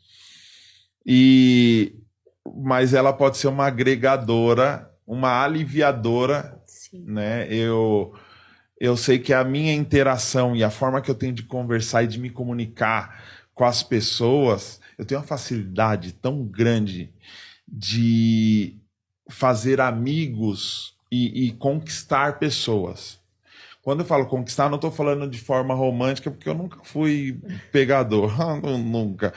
mas ela pode ser uma agregadora, uma aliviadora, Sim. né? Eu sei que a minha interação e a forma que eu tenho de conversar e de me comunicar com as pessoas, eu tenho uma facilidade tão grande de fazer amigos e conquistar pessoas. Quando eu falo conquistar, eu não estou falando de forma romântica, porque eu nunca fui pegador, nunca.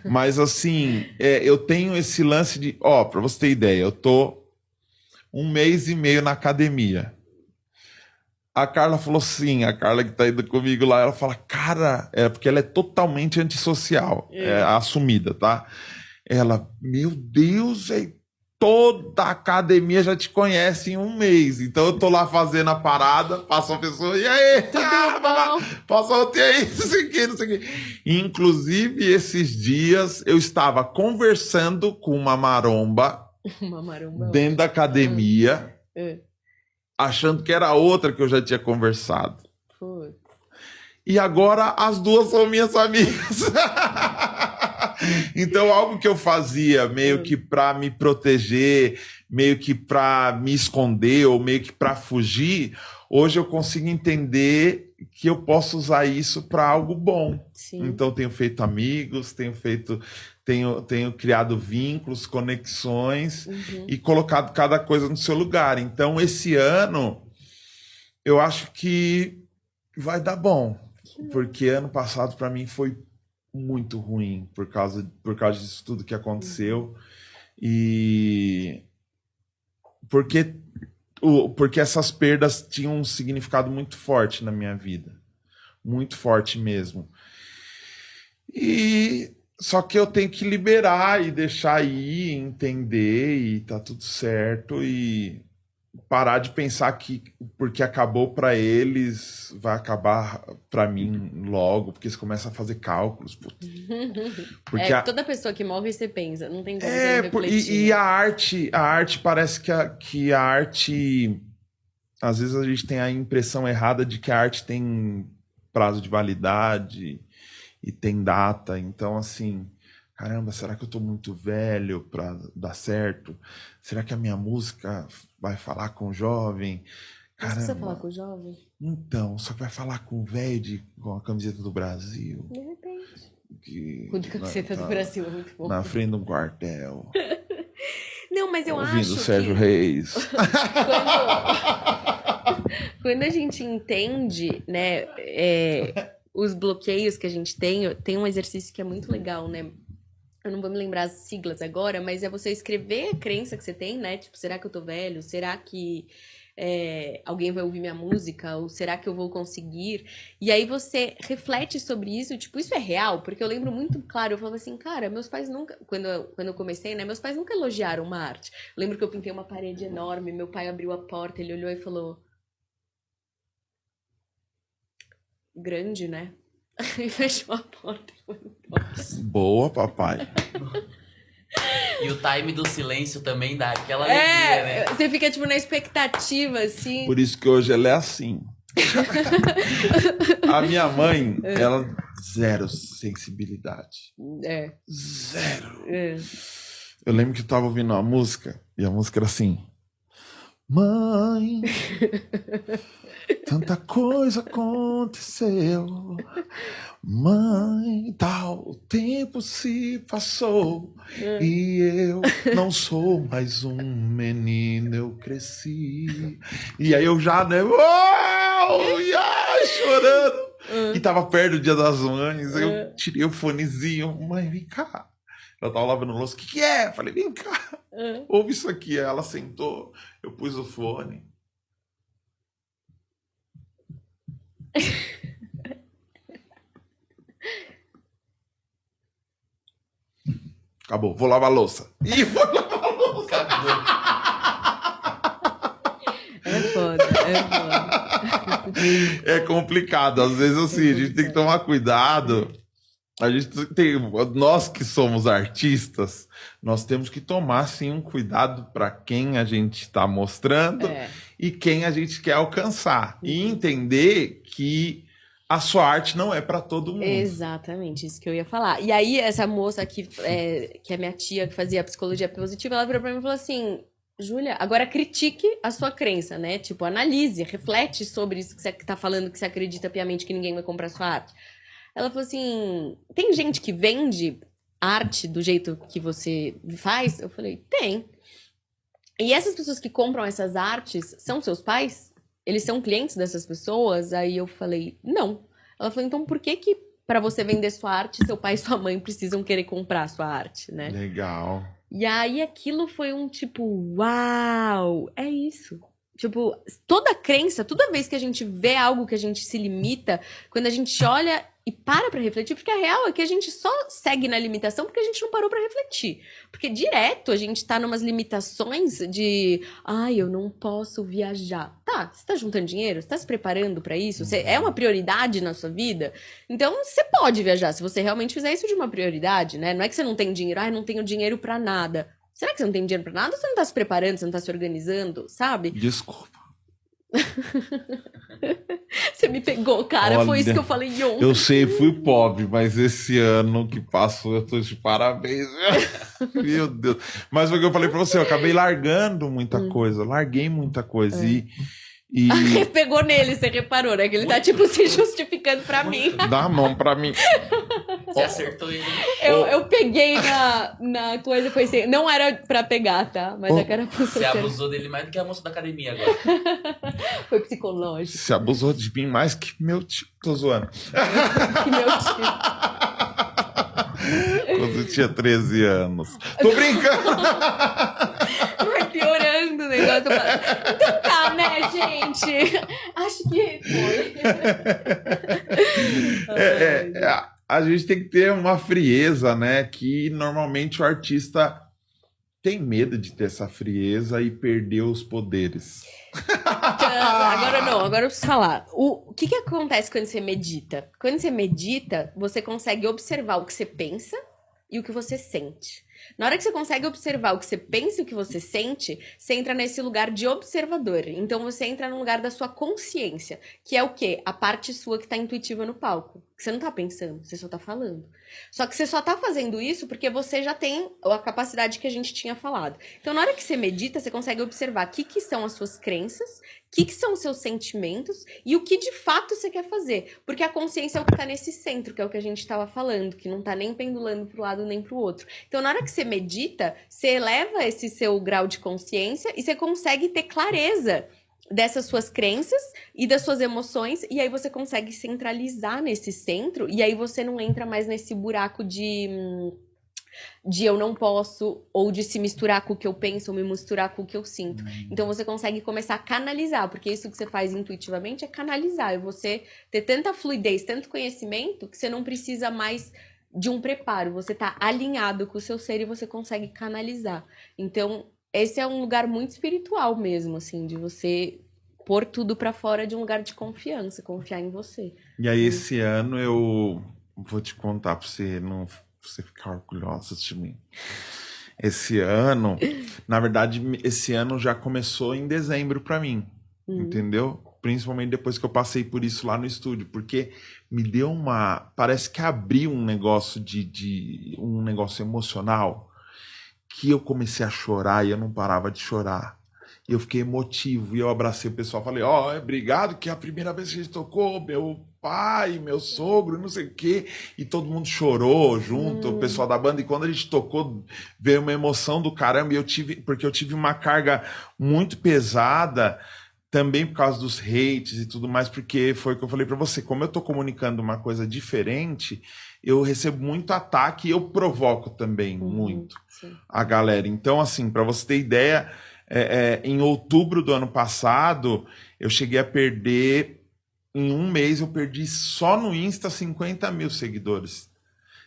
Mas assim, eu tenho esse lance de, para você ter ideia, eu tô 1 mês e meio na academia. A Carla falou assim, a Carla que tá indo comigo lá, ela fala, cara, porque ela é totalmente antissocial, assumida, tá? Ela, meu Deus, toda a academia já te conhece em 1 mês. Então eu tô lá fazendo a parada, passa uma pessoa, e aí? Passa ontem aí, não sei o que. Inclusive, esses dias, eu estava conversando com uma maromba dentro da academia, achando que era outra que eu já tinha conversado. Putz. E agora as duas são minhas amigas. Então, algo que eu fazia meio que para me proteger, meio que para me esconder ou meio que para fugir, hoje eu consigo entender que eu posso usar isso para algo bom. Sim. Então, tenho feito amigos, tenho criado vínculos, conexões e colocado cada coisa no seu lugar. Então, esse ano, eu acho que vai dar bom, porque ano passado para mim foi muito ruim por causa disso tudo que aconteceu e porque essas perdas tinham um significado muito forte na minha vida, muito forte mesmo. E só que eu tenho que liberar e deixar ir, entender e tá tudo certo e parar de pensar que porque acabou para eles vai acabar para mim logo, porque você começa a fazer cálculos. Porque toda pessoa que morre você pensa, não tem como refletir. E a arte parece que a arte, às vezes a gente tem a impressão errada de que a arte tem prazo de validade e tem data, então assim, caramba, será que eu tô muito velho para dar certo? Será que a minha música vai falar com o jovem? Caramba. Mas você falar com o jovem? Então, só que vai falar com o velho com a camiseta do Brasil. De repente. Com a camiseta do Brasil, é muito bom. Na frente de um quartel. Não, mas eu acho ouvindo Sérgio Reis. Quando a gente entende, né, os bloqueios que a gente tem um exercício que é muito legal, né? Eu não vou me lembrar as siglas agora, mas é você escrever a crença que você tem, né? Tipo, será que eu tô velho? Será que alguém vai ouvir minha música? Ou será que eu vou conseguir? E aí você reflete sobre isso, tipo, isso é real? Porque eu lembro muito claro, eu falava assim, cara, meus pais nunca, quando eu comecei, né, meus pais nunca elogiaram uma arte. Eu lembro que eu pintei uma parede enorme, meu pai abriu a porta, ele olhou e falou, grande, né? E fechou a porta e foi embora. Boa, papai. E o time do silêncio também dá aquela alegria, né? Você fica, tipo, na expectativa, assim. Por isso que hoje ela é assim. A minha mãe, ela zero sensibilidade. É. Zero. É. Eu lembro que eu tava ouvindo uma música, e a música era assim: mãe, tanta coisa aconteceu. Mãe, tal, o tempo se passou e eu não sou mais um menino, eu cresci. E aí eu já, né, uau, chorando. E tava perto do Dia das Mães, eu tirei o fonezinho, mãe, vem cá. Ela tava lavando louça, o que é? Eu falei, vem cá, ouve isso aqui. Aí ela sentou, eu pus o fone. Acabou, vou lavar a louça. E vou lavar a louça. Acabou. É foda, é foda. É complicado. Às vezes, assim, a gente tem que tomar cuidado. Nós que somos artistas, nós temos que tomar, sim, um cuidado para quem a gente está mostrando e quem a gente quer alcançar. E entender que a sua arte não é para todo mundo. Exatamente, isso que eu ia falar. E aí, essa moça aqui, que é minha tia, que fazia psicologia positiva, ela virou pra mim e falou assim, Júlia, agora critique a sua crença, né? Tipo, analise, reflete sobre isso que você tá falando, que você acredita piamente que ninguém vai comprar sua arte. Ela falou assim, tem gente que vende arte do jeito que você faz? Eu falei, tem. E essas pessoas que compram essas artes são seus pais? Eles são clientes dessas pessoas? Aí eu falei, não. Ela falou, então por que pra você vender sua arte, seu pai e sua mãe precisam querer comprar sua arte, né? Legal. E aí aquilo foi um tipo, uau, é isso. Tipo, toda crença, toda vez que a gente vê algo que a gente se limita, quando a gente olha e para pra refletir, porque a real é que a gente só segue na limitação porque a gente não parou pra refletir. Porque direto a gente tá numas limitações de, ai, eu não posso viajar. Tá, você tá juntando dinheiro? Você tá se preparando pra isso? É uma prioridade na sua vida? Então você pode viajar, se você realmente fizer isso de uma prioridade, né? Não é que você não tem dinheiro, ai, não tenho dinheiro pra nada. Será que você não tem dinheiro pra nada? Ou você não tá se preparando, você não tá se organizando, sabe? Desculpa. Você me pegou, cara. Olha, foi isso que eu falei ontem. Eu sei, fui pobre, mas esse ano que passou, eu tô de parabéns. Meu Deus. Mas foi o que eu falei pra você, eu acabei largando muita coisa, larguei muita coisa. Pegou nele, você reparou, né? Que ele tá, tipo, se justificando pra mim. Dá a mão pra mim. Você acertou ele. Eu peguei na coisa e pensei, não era pra pegar, tá? Mas é que era pra Você abusou dele mais do que a moça da academia agora. Foi psicológico. Você abusou de mim mais que meu tio. Tô zoando. Que meu tio. Quando eu tinha 13 anos. Tô brincando. Vai piorando o negócio. Então tá, né, gente? Acho que foi. A gente tem que ter uma frieza, né? Que normalmente o artista tem medo de ter essa frieza e perder os poderes. Agora não, agora eu preciso falar. O que acontece quando você medita? Quando você medita, você consegue observar o que você pensa e o que você sente. Na hora que você consegue observar o que você pensa e o que você sente, você entra nesse lugar de observador. Então você entra no lugar da sua consciência, que é o quê? A parte sua que tá intuitiva no palco. Que você não tá pensando, você só tá falando. Só que você só tá fazendo isso porque você já tem a capacidade que a gente tinha falado. Então na hora que você medita, você consegue observar o que são as suas crenças, o que são os seus sentimentos e o que de fato você quer fazer. Porque a consciência é o que tá nesse centro, que é o que a gente tava falando, que não tá nem pendulando pro lado nem pro outro. Então na hora que você medita, você eleva esse seu grau de consciência e você consegue ter clareza dessas suas crenças e das suas emoções, e aí você consegue centralizar nesse centro, e aí você não entra mais nesse buraco de eu não posso, ou de se misturar com o que eu penso, ou me misturar com o que eu sinto. Então você consegue começar a canalizar, porque isso que você faz intuitivamente é canalizar, é você ter tanta fluidez, tanto conhecimento, que você não precisa mais de um preparo, você tá alinhado com o seu ser e você consegue canalizar. Então, esse é um lugar muito espiritual mesmo, assim, de você pôr tudo pra fora de um lugar de confiança, confiar em você. E aí, esse ano eu vou te contar pra você ficar orgulhosa de mim. Esse ano, na verdade, esse ano já começou em dezembro pra mim, entendeu? Principalmente depois que eu passei por isso lá no estúdio, porque me deu parece que abriu um negócio um negócio emocional, que eu comecei a chorar e eu não parava de chorar. E eu fiquei emotivo, e eu abracei o pessoal, falei, obrigado, que é a primeira vez que a gente tocou, meu pai, meu sogro, não sei o quê, e todo mundo chorou junto, o pessoal da banda, e quando a gente tocou, veio uma emoção do caramba, porque eu tive uma carga muito pesada, também por causa dos hates e tudo mais, porque foi o que eu falei pra você, como eu tô comunicando uma coisa diferente, eu recebo muito ataque e eu provoco também muito a galera. Então, assim, pra você ter ideia, em outubro do ano passado, eu cheguei a perder, em um mês, eu perdi só no Insta 50 mil seguidores.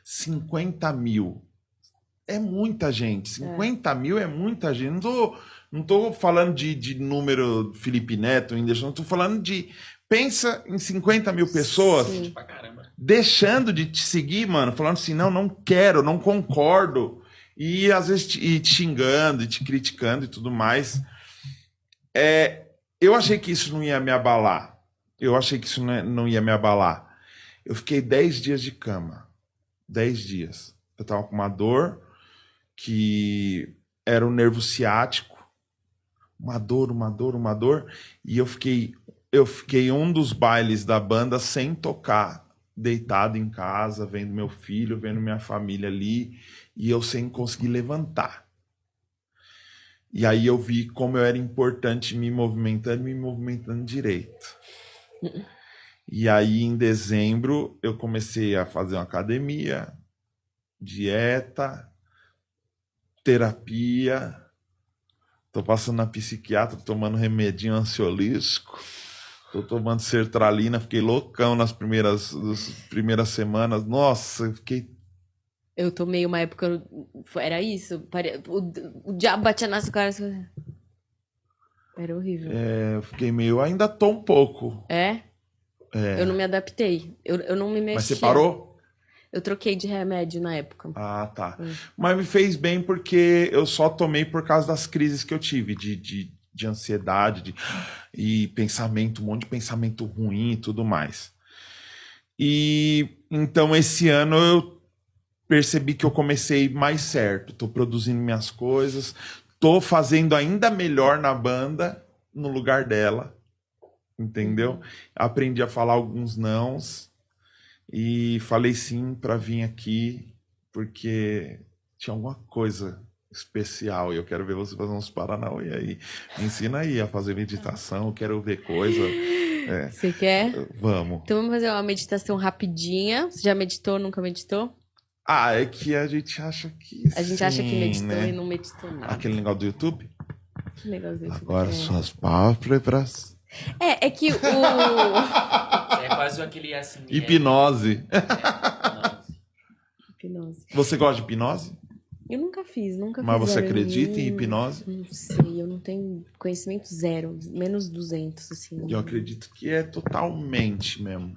50 mil. É muita gente. 50 mil é muita gente. Não tô falando de número Felipe Neto, não tô falando de... Pensa em 50 mil pessoas deixando de te seguir, mano, falando assim, não quero, não concordo. E às vezes te xingando, e te criticando e tudo mais. Eu achei que isso não ia me abalar. Eu achei que isso não ia me abalar. Eu fiquei 10 dias de cama. 10 dias. Eu tava com uma dor que era o nervo ciático. Uma dor. E eu fiquei um dos bailes da banda sem tocar, deitado em casa, vendo meu filho, vendo minha família ali, e eu sem conseguir levantar. E aí eu vi como eu era importante me movimentando direito. E aí em dezembro eu comecei a fazer uma academia, dieta, terapia. Tô passando na psiquiatra, tomando remedinho ansiolítico. Tô tomando sertralina, fiquei loucão nas primeiras semanas. Nossa, eu fiquei... Eu tomei uma época, era isso, o diabo batia nas caras. Era horrível. Eu fiquei meio... Ainda tô um pouco. Eu não me adaptei, eu não me mexi. Mas você parou? Eu troquei de remédio na época. Ah, tá. Mas me fez bem porque eu só tomei por causa das crises que eu tive, de ansiedade, e pensamento, um monte de pensamento ruim e tudo mais. E então esse ano eu percebi que eu comecei mais certo. Tô produzindo minhas coisas, tô fazendo ainda melhor na banda, no lugar dela, entendeu? Aprendi a falar alguns nãos. E falei sim para vir aqui, porque tinha alguma coisa especial. E eu quero ver você fazer uns Paranauê aí. Me ensina aí a fazer meditação, eu quero ver coisa. Você quer? Vamos. Então vamos fazer uma meditação rapidinha. Você já meditou, nunca meditou? É que a gente acha que A gente acha que meditou, né? E não meditou nada. Aquele negócio do YouTube? Que negócio do YouTube? Agora suas pálpebras. É que o... É quase aquele assim... Hipnose. Hipnose. Você gosta de hipnose? Eu nunca fiz. Mas você acredita em hipnose? Não sei, eu não tenho conhecimento zero, menos 200, assim. Eu acredito que é totalmente mesmo.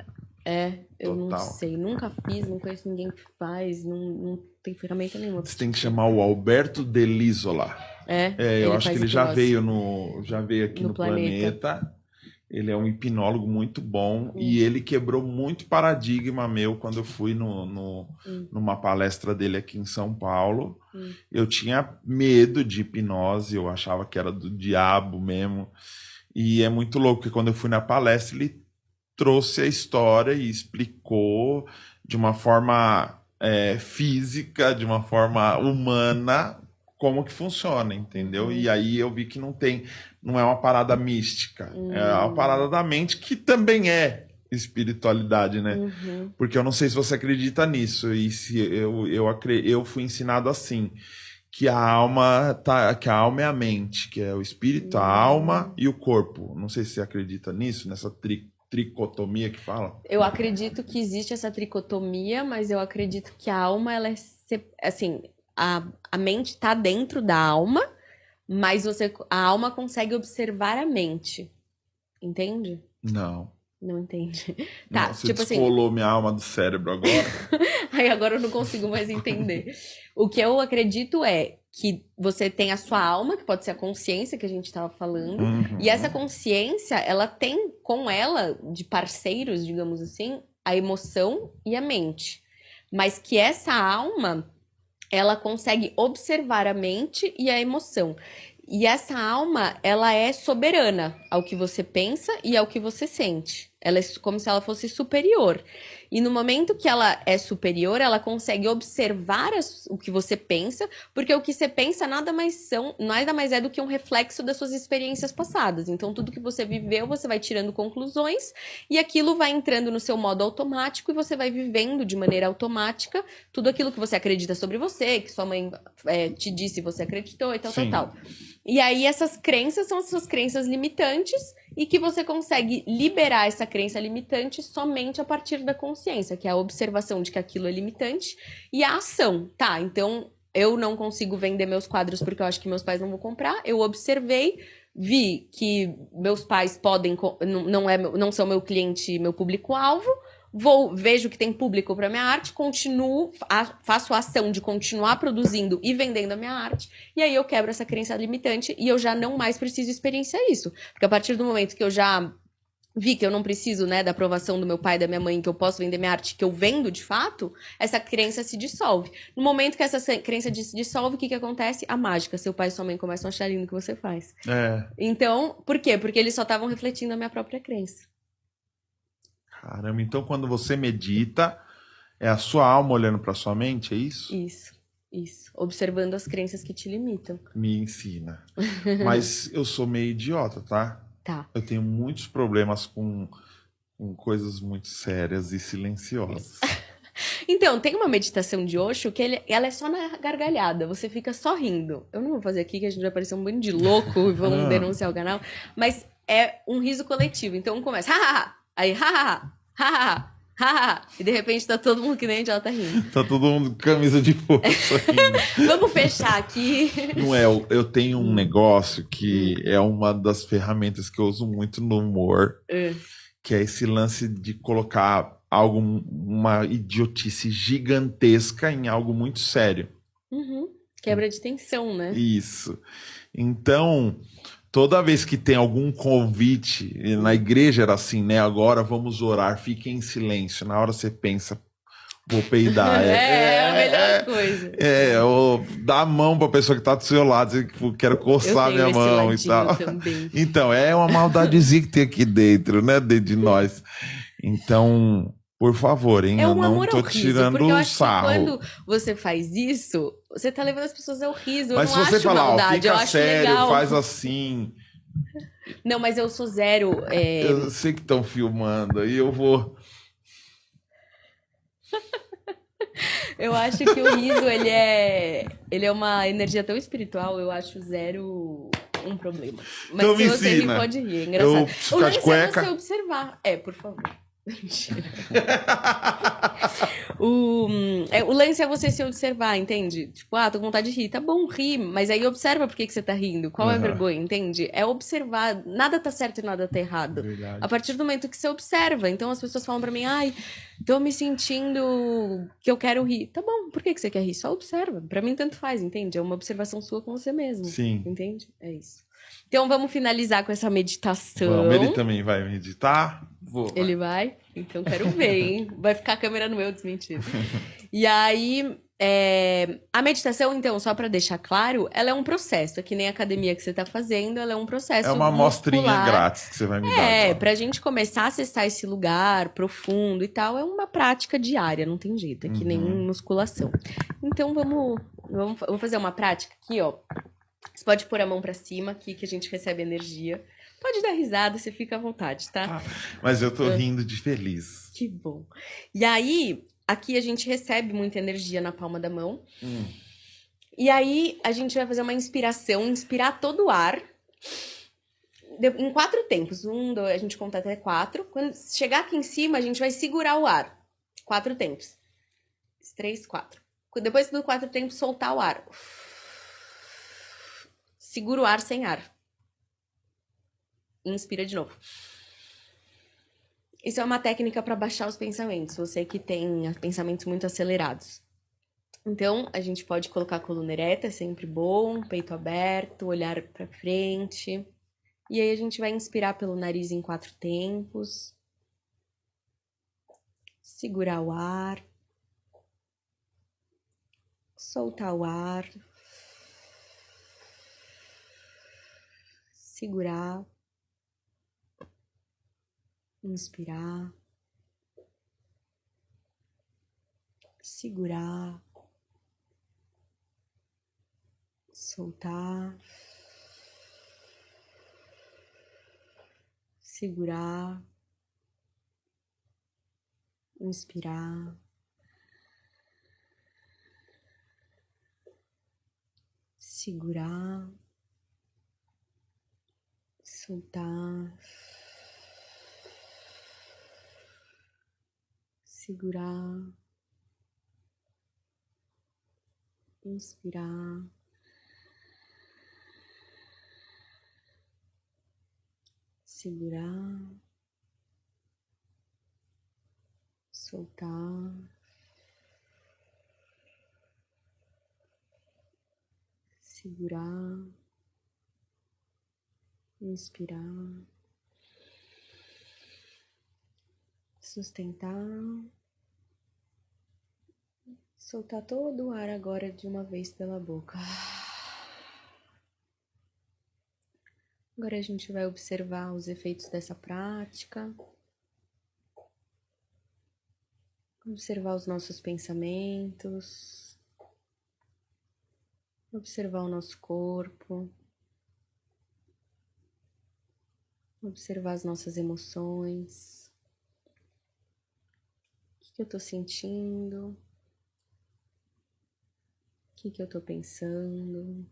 Eu Total. não sei, nunca fiz, não conheço ninguém que faz, não tem ferramenta nenhuma. Você tem que chamar o Alberto Delisola. Eu acho que ele já veio aqui no planeta. Ele é um hipnólogo muito bom e ele quebrou muito paradigma meu quando eu fui numa palestra dele aqui em São Paulo. Eu tinha medo de hipnose, eu achava que era do diabo mesmo. E é muito louco, porque quando eu fui na palestra, ele trouxe a história e explicou de uma forma física, de uma forma humana, como que funciona, entendeu? E aí eu vi que não é uma parada mística, é uma parada da mente que também é espiritualidade, né? Porque eu não sei se você acredita nisso, e se eu fui ensinado assim, que a alma é a mente, que é o espírito, a alma e o corpo. Não sei se você acredita nisso, nessa tricotomia que fala. Eu acredito que existe essa tricotomia, mas eu acredito que a alma, ela é assim, a mente está dentro da alma, mas a alma consegue observar a mente. Entende? Não. Não entende. Tá, Não, você tipo descolou minha alma do cérebro agora. Aí agora eu não consigo mais entender. O que eu acredito é que você tem a sua alma, que pode ser a consciência que a gente estava falando, e essa consciência, ela tem com ela, de parceiros, digamos assim, a emoção e a mente. Mas que essa alma, ela consegue observar a mente e a emoção. E essa alma, ela é soberana ao que você pensa e ao que você sente. Ela é como se ela fosse superior. E no momento que ela é superior, ela consegue observar o que você pensa, porque o que você pensa nada mais é do que um reflexo das suas experiências passadas. Então, tudo que você viveu, você vai tirando conclusões e aquilo vai entrando no seu modo automático e você vai vivendo de maneira automática tudo aquilo que você acredita sobre você, que sua mãe te disse e você acreditou e tal, Sim. tal. E aí, essas crenças são as suas crenças limitantes e que você consegue liberar essa crença limitante somente a partir da consciência, que é a observação de que aquilo é limitante e a ação. Tá, então eu não consigo vender meus quadros porque eu acho que meus pais não vão comprar. Eu observei, vi que meus pais não são meu cliente, meu público-alvo. Vejo que tem público para minha arte, faço a ação de continuar produzindo e vendendo a minha arte, e aí eu quebro essa crença limitante e eu já não mais preciso experienciar isso. Porque a partir do momento que eu já vi que eu não preciso, né, da aprovação do meu pai e da minha mãe, que eu posso vender minha arte, que eu vendo de fato, essa crença se dissolve. No momento que essa crença se dissolve, o que acontece? A mágica. Seu pai e sua mãe começam a achar lindo o que você faz. Então, por quê? Porque eles só estavam refletindo a minha própria crença. Caramba, então quando você medita, é a sua alma olhando para sua mente, é isso? Isso. Observando as crenças que te limitam. Me ensina. Mas eu sou meio idiota, tá? Tá. Eu tenho muitos problemas com coisas muito sérias e silenciosas. Então, tem uma meditação de Osho que ela é só na gargalhada, você fica só rindo. Eu não vou fazer aqui que a gente vai parecer um bando de louco e vão denunciar o canal, mas é um riso coletivo. Então começa, ha, aí, ha, e de repente tá todo mundo que nem idiota rindo. Tá todo mundo com camisa de força rindo. Vamos fechar aqui. Não é, eu tenho um negócio que é uma das ferramentas que eu uso muito no humor, que é esse lance de colocar uma idiotice gigantesca em algo muito sério. Quebra de tensão, né? Isso. Então, toda vez que tem algum convite, na igreja era assim, né? Agora vamos orar, fiquem em silêncio. Na hora você pensa, vou peidar. É a melhor coisa. Ou dá a mão pra pessoa que tá do seu lado, dizer que quero coçar minha mão e tal. Também. Então, é uma maldadezinha que tem aqui dentro, né? Dentro de nós. Então, por favor, hein? É um eu não amor tô ao riso, tirando porque eu o acho sarro. que quando você faz isso, você tá levando as pessoas ao riso. Mas eu se não você acho falar, maldade, eu fica acho sério, legal. faz assim. Não, mas eu sou zero. Eu sei que estão filmando, aí eu vou. Eu acho que o riso, ele é uma energia tão espiritual, eu acho zero um problema. Mas Então se me você ensina. rir, pode rir, é engraçado. Eu O ficar de lance é cueca. você observar. Por favor. Mentira. O lance é você se observar, entende? Tipo, tô com vontade de rir. Tá bom, ri, mas aí observa por que você tá rindo. Qual é a vergonha, entende? É observar. Nada tá certo e nada tá errado. Verdade. A partir do momento que você observa. Então as pessoas falam pra mim, tô me sentindo que eu quero rir. Tá bom, por que você quer rir? Só observa. Pra mim tanto faz, entende? É uma observação sua com você mesmo. Sim. Entende? É isso. Então vamos finalizar com essa meditação. Vamos, ele também vai meditar? Vou. Ele vai? Então quero ver, hein? Vai ficar a câmera no meu, desmentido. E aí, a meditação, então, só pra deixar claro, ela é um processo. É que nem a academia que você tá fazendo, ela é um processo É uma amostrinha muscular. grátis que você vai me dar. Pra gente começar a acessar esse lugar profundo e tal, é uma prática diária, não tem jeito. É que nem musculação. Então Vamos fazer uma prática aqui, ó. Você pode pôr a mão pra cima aqui, que a gente recebe energia. Pode dar risada, você fica à vontade, tá? Mas eu tô rindo de feliz. Que bom. E aí, aqui a gente recebe muita energia na palma da mão. E aí, a gente vai fazer uma inspiração, inspirar todo o ar. Em 4 tempos. 1, 2, a gente conta até 4. Quando chegar aqui em cima, a gente vai segurar o ar. 4 tempos. 3, 4. Depois do 4 tempos, soltar o ar. Segura o ar sem ar. Inspira de novo. Isso é uma técnica para baixar os pensamentos. Você que tem pensamentos muito acelerados. Então, a gente pode colocar a coluna ereta, é sempre bom. Peito aberto, olhar para frente. E aí a gente vai inspirar pelo nariz em 4 tempos. Segurar o ar. Soltar o ar. Segurar. Inspirar. Segurar. Soltar. Segurar. Inspirar. Segurar. Soltar. Segurar. Inspirar. Segurar. Soltar. Segurar. Inspirar. Sustentar. Soltar todo o ar agora de uma vez pela boca. Agora a gente vai observar os efeitos dessa prática. Observar os nossos pensamentos. Observar o nosso corpo. Observar as nossas emoções. O que eu tô sentindo? O que eu tô pensando?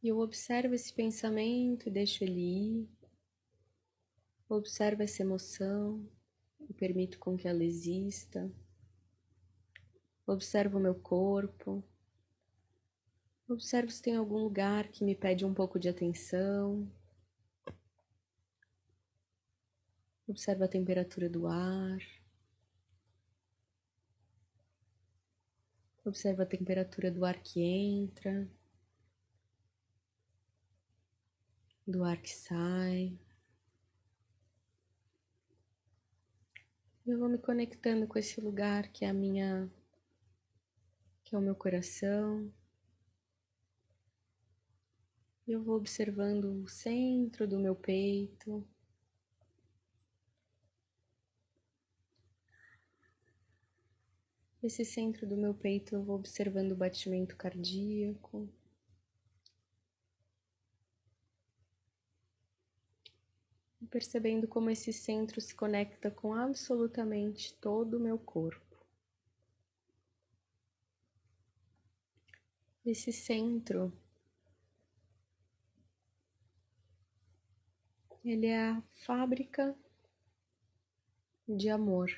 E eu observo esse pensamento e deixo ele ir. Observo essa emoção e permito com que ela exista. Observo o meu corpo. Observo se tem algum lugar que me pede um pouco de atenção. Observo a temperatura do ar. Observo a temperatura do ar que entra, do ar que sai. Eu vou me conectando com esse lugar que é que é o meu coração. Eu vou observando o centro do meu peito. Esse centro do meu peito eu vou observando o batimento cardíaco. E percebendo como esse centro se conecta com absolutamente todo o meu corpo. Esse centro, ele é a fábrica de amor.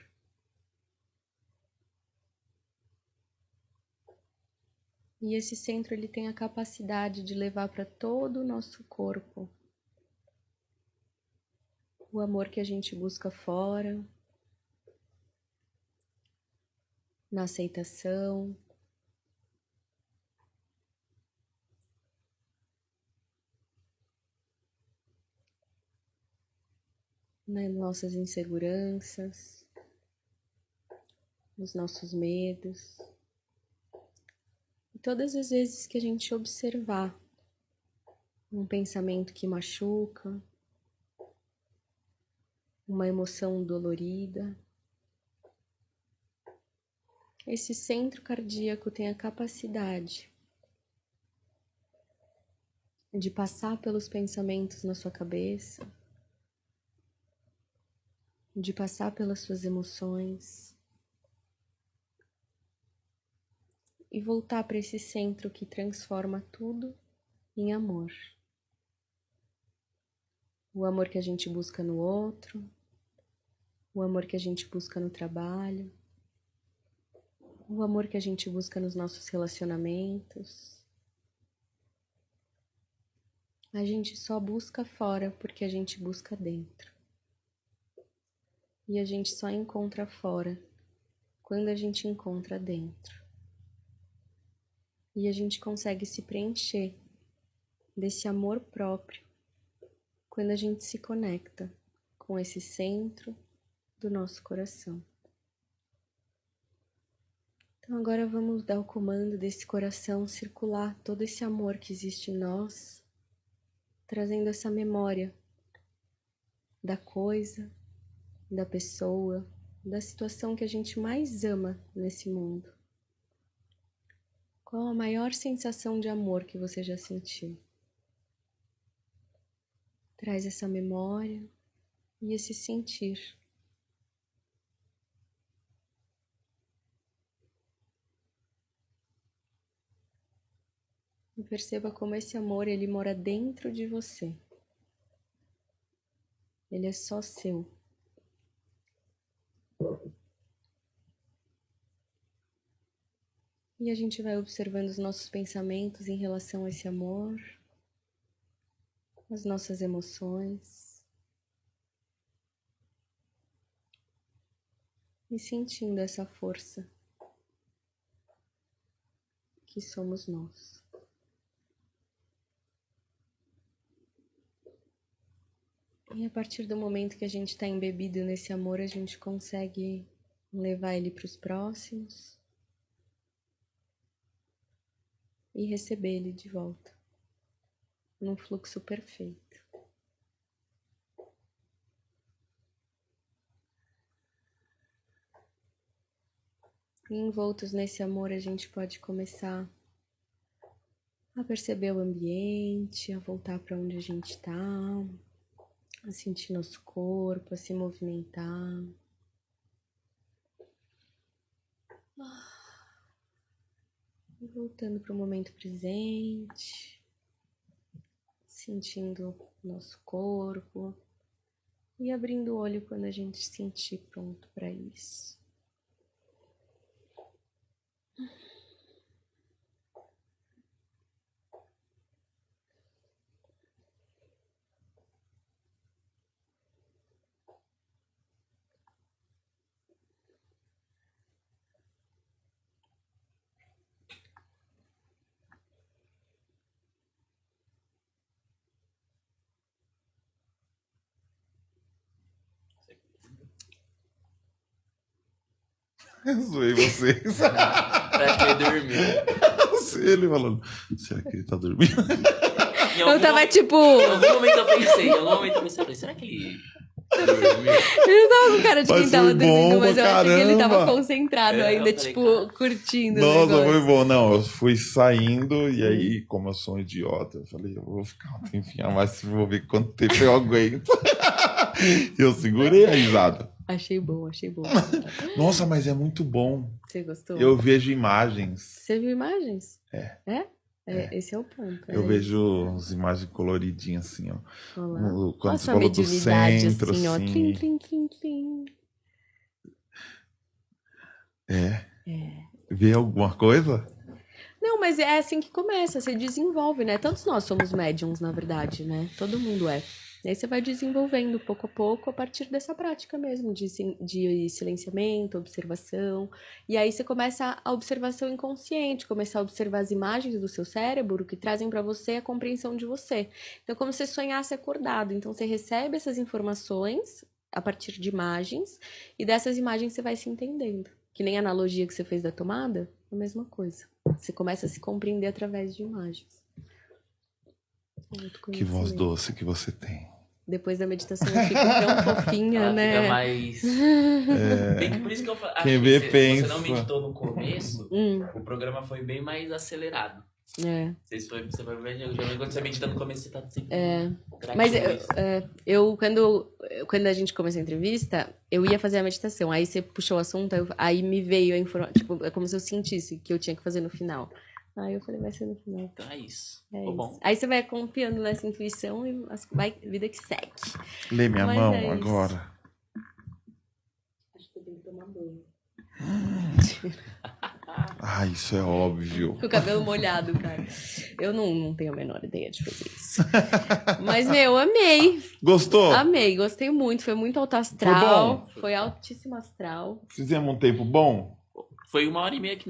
E esse centro ele tem a capacidade de levar para todo o nosso corpo o amor que a gente busca fora, na aceitação, nas nossas inseguranças, nos nossos medos. E todas as vezes que a gente observar um pensamento que machuca, uma emoção dolorida, esse centro cardíaco tem a capacidade de passar pelos pensamentos na sua cabeça, de passar pelas suas emoções e voltar para esse centro que transforma tudo em amor. O amor que a gente busca no outro, o amor que a gente busca no trabalho, o amor que a gente busca nos nossos relacionamentos. A gente só busca fora porque a gente busca dentro. E a gente só encontra fora quando a gente encontra dentro. E a gente consegue se preencher desse amor próprio quando a gente se conecta com esse centro do nosso coração. Então agora vamos dar o comando desse coração circular todo esse amor que existe em nós, trazendo essa memória da coisa, da pessoa, da situação que a gente mais ama nesse mundo. Qual a maior sensação de amor que você já sentiu? Traz essa memória e esse sentir. E perceba como esse amor, ele mora dentro de você. Ele é só seu. E a gente vai observando os nossos pensamentos em relação a esse amor, as nossas emoções. E sentindo essa força que somos nós. E a partir do momento que a gente está embebido nesse amor, a gente consegue levar ele para os próximos e receber ele de volta, num fluxo perfeito. E envoltos nesse amor, a gente pode começar a perceber o ambiente, a voltar para onde a gente está, a sentir nosso corpo, a se movimentar. E voltando para o momento presente, sentindo nosso corpo e abrindo o olho quando a gente se sentir pronto para isso. Eu zoei vocês. Parece que ele dormiu. Ele falando, será que ele tá dormindo? Eu tava tipo... Em algum momento eu pensei, será que ele dormiu? Ele não tava com cara de quem Mas tava foi dormindo, bom mas pra eu achei que ele tava caramba. concentrado É, ainda, eu falei, tipo, cara. curtindo o Nossa, negócio. foi bom. Não, eu fui saindo e aí, como eu sou um idiota, eu falei, eu vou ficar um tempinho a mais, vou ver quanto tempo eu aguento. E eu segurei a risada. Achei bom, achei bom. Nossa, mas é muito bom. Você gostou? Eu vejo imagens. Você viu imagens? É. É? Esse é o ponto. Eu vejo as imagens coloridinhas assim, ó. Olá. Quando você Nossa, a falou do mediunidade centro, assim, ó. assim. Tlim, tlim, tlim, tlim. É. Vê alguma coisa? Não, mas é assim que começa, você desenvolve, né? Todos nós somos médiums, na verdade, né? Todo mundo é. E aí você vai desenvolvendo pouco a pouco a partir dessa prática mesmo, de silenciamento, observação. E aí você começa a observação inconsciente, começar a observar as imagens do seu cérebro que trazem para você a compreensão de você. Então, como se você sonhasse acordado. Então, você recebe essas informações a partir de imagens e dessas imagens você vai se entendendo. Que nem a analogia que você fez da tomada, é a mesma coisa. Você começa a se compreender através de imagens. Que voz doce que você tem. Depois da meditação eu fico tão fofinha, Ela né? fica mais... Bem que por isso que eu acho Quem que vê, você pensa. não meditou no começo, o programa foi bem mais acelerado. É. Você foi ver, geralmente quando você medita no começo, você tá sempre Mas tranquilo. quando a gente começou a entrevista, eu ia fazer a meditação. Aí você puxou o assunto, aí me veio a informação. Tipo, é como se eu sentisse que eu tinha que fazer no final. Aí eu falei, vai ser no final. Então é isso. É Ficou isso. bom. Aí você vai confiando nessa intuição e vai vida que segue. Lê minha Mas mão é isso. agora. Acho que eu tenho que tomar banho. Ah, isso é óbvio. Com o cabelo molhado, cara. Eu não tenho a menor ideia de fazer isso. Mas, meu, amei. Gostou? Amei, gostei muito. Foi muito alto astral. Foi altíssimo astral. Fizemos um tempo bom? Foi 1h30 que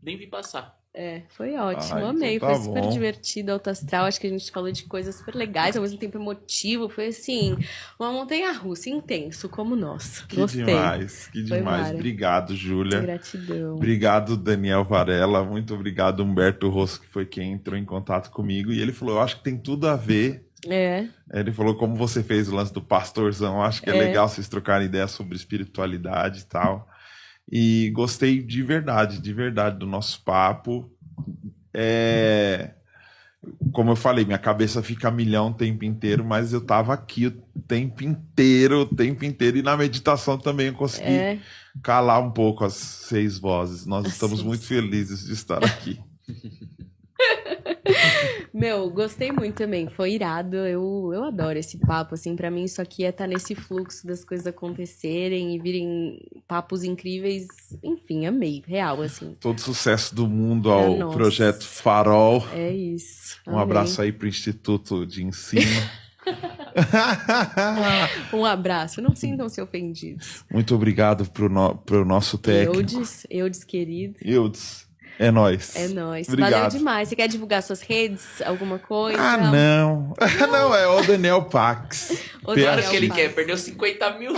nem vi passar. Foi ótimo, então amei. tá Foi super bom. divertido, alto astral. Acho que a gente falou de coisas super legais, ao mesmo tempo emotivo. Foi assim, uma montanha-russa, intenso, como nós. Que Gostei. demais, que Foi demais. mara. Obrigado, Júlia. Gratidão. Obrigado, Daniel Varela. Muito obrigado, Humberto Rosso, que foi quem entrou em contato comigo. E ele falou, eu acho que tem tudo a ver. Ele falou, como você fez o lance do pastorzão, acho que é legal vocês trocarem ideias sobre espiritualidade e tal. E gostei de verdade do nosso papo. Como eu falei, minha cabeça fica a milhão o tempo inteiro, mas eu tava aqui o tempo inteiro, e na meditação também eu consegui calar um pouco as 6 vozes. Nós estamos muito felizes de estar aqui. Meu, gostei muito também, foi irado, eu adoro esse papo, assim, pra mim isso aqui é estar nesse fluxo das coisas acontecerem e virem papos incríveis, enfim, amei, real, assim. Todo sucesso do mundo ao Nossa. Projeto Farol. É isso. Um abraço aí pro Instituto de Ensino. Um abraço, não sintam-se ofendidos. Muito obrigado pro nosso técnico. Eudes querido. Eudes. É nóis. É nóis. Obrigado. Valeu demais. Você quer divulgar suas redes? Alguma coisa? Ah, não. Não, é o Daniel Pax. O Claro Daniel que ele Pax. quer, perdeu 50 mil.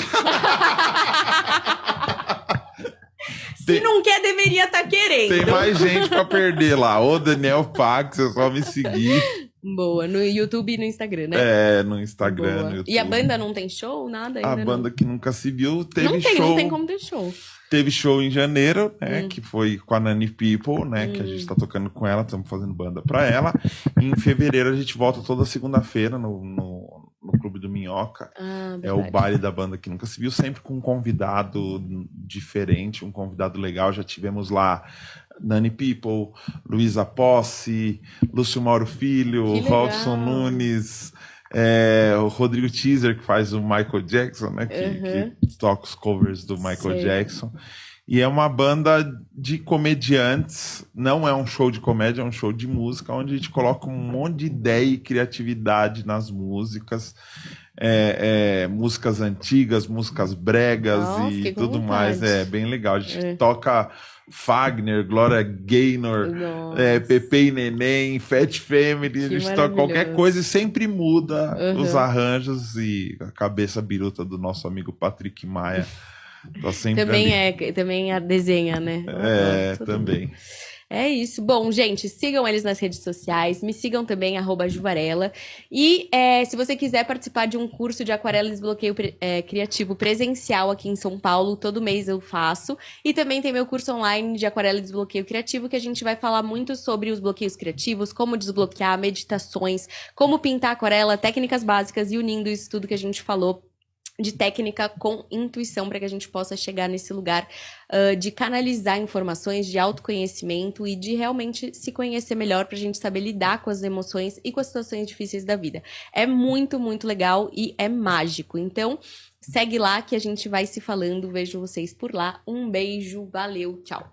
Se não quer, deveria estar querendo. Tem mais gente pra perder lá. O Daniel Pax, é só me seguir. Boa, no YouTube e no Instagram, né? No Instagram, Boa. no YouTube. E a banda não tem show? Nada ainda? A banda que nunca se viu teve não show. Não tem como ter show. Teve show em janeiro, né? Que foi com a Nani People, né? Que a gente tá tocando com ela, estamos fazendo banda pra ela. E em fevereiro a gente volta toda segunda-feira no Clube do Minhoca. É o baile da banda que nunca se viu, sempre com um convidado diferente, um convidado legal. Já tivemos lá Nani People, Luísa Posse, Lúcio Mauro Filho, Robson Nunes, o Rodrigo Teaser, que faz o Michael Jackson, né? Que toca os covers do Michael Jackson. E é uma banda de comediantes, não é um show de comédia, é um show de música, onde a gente coloca um monte de ideia e criatividade nas músicas. Músicas antigas, músicas bregas e tudo mais. É bem legal. A gente toca Fagner, Gloria Gaynor, Pepe e Neném, Fat Family, a gente toca qualquer coisa e sempre muda os arranjos e a cabeça biruta do nosso amigo Patrick Maia. Tá sempre também a desenha, né? Também. É isso. Bom, gente, sigam eles nas redes sociais. Me sigam também, @Juvarela. E se você quiser participar de um curso de aquarela e desbloqueio criativo presencial aqui em São Paulo, todo mês eu faço. E também tem meu curso online de aquarela e desbloqueio criativo, que a gente vai falar muito sobre os bloqueios criativos, como desbloquear, meditações, como pintar aquarela, técnicas básicas e unindo isso tudo que a gente falou de técnica com intuição para que a gente possa chegar nesse lugar de canalizar informações, de autoconhecimento e de realmente se conhecer melhor para a gente saber lidar com as emoções e com as situações difíceis da vida. É muito, muito legal e é mágico. Então, segue lá que a gente vai se falando. Vejo vocês por lá. Um beijo, valeu, tchau.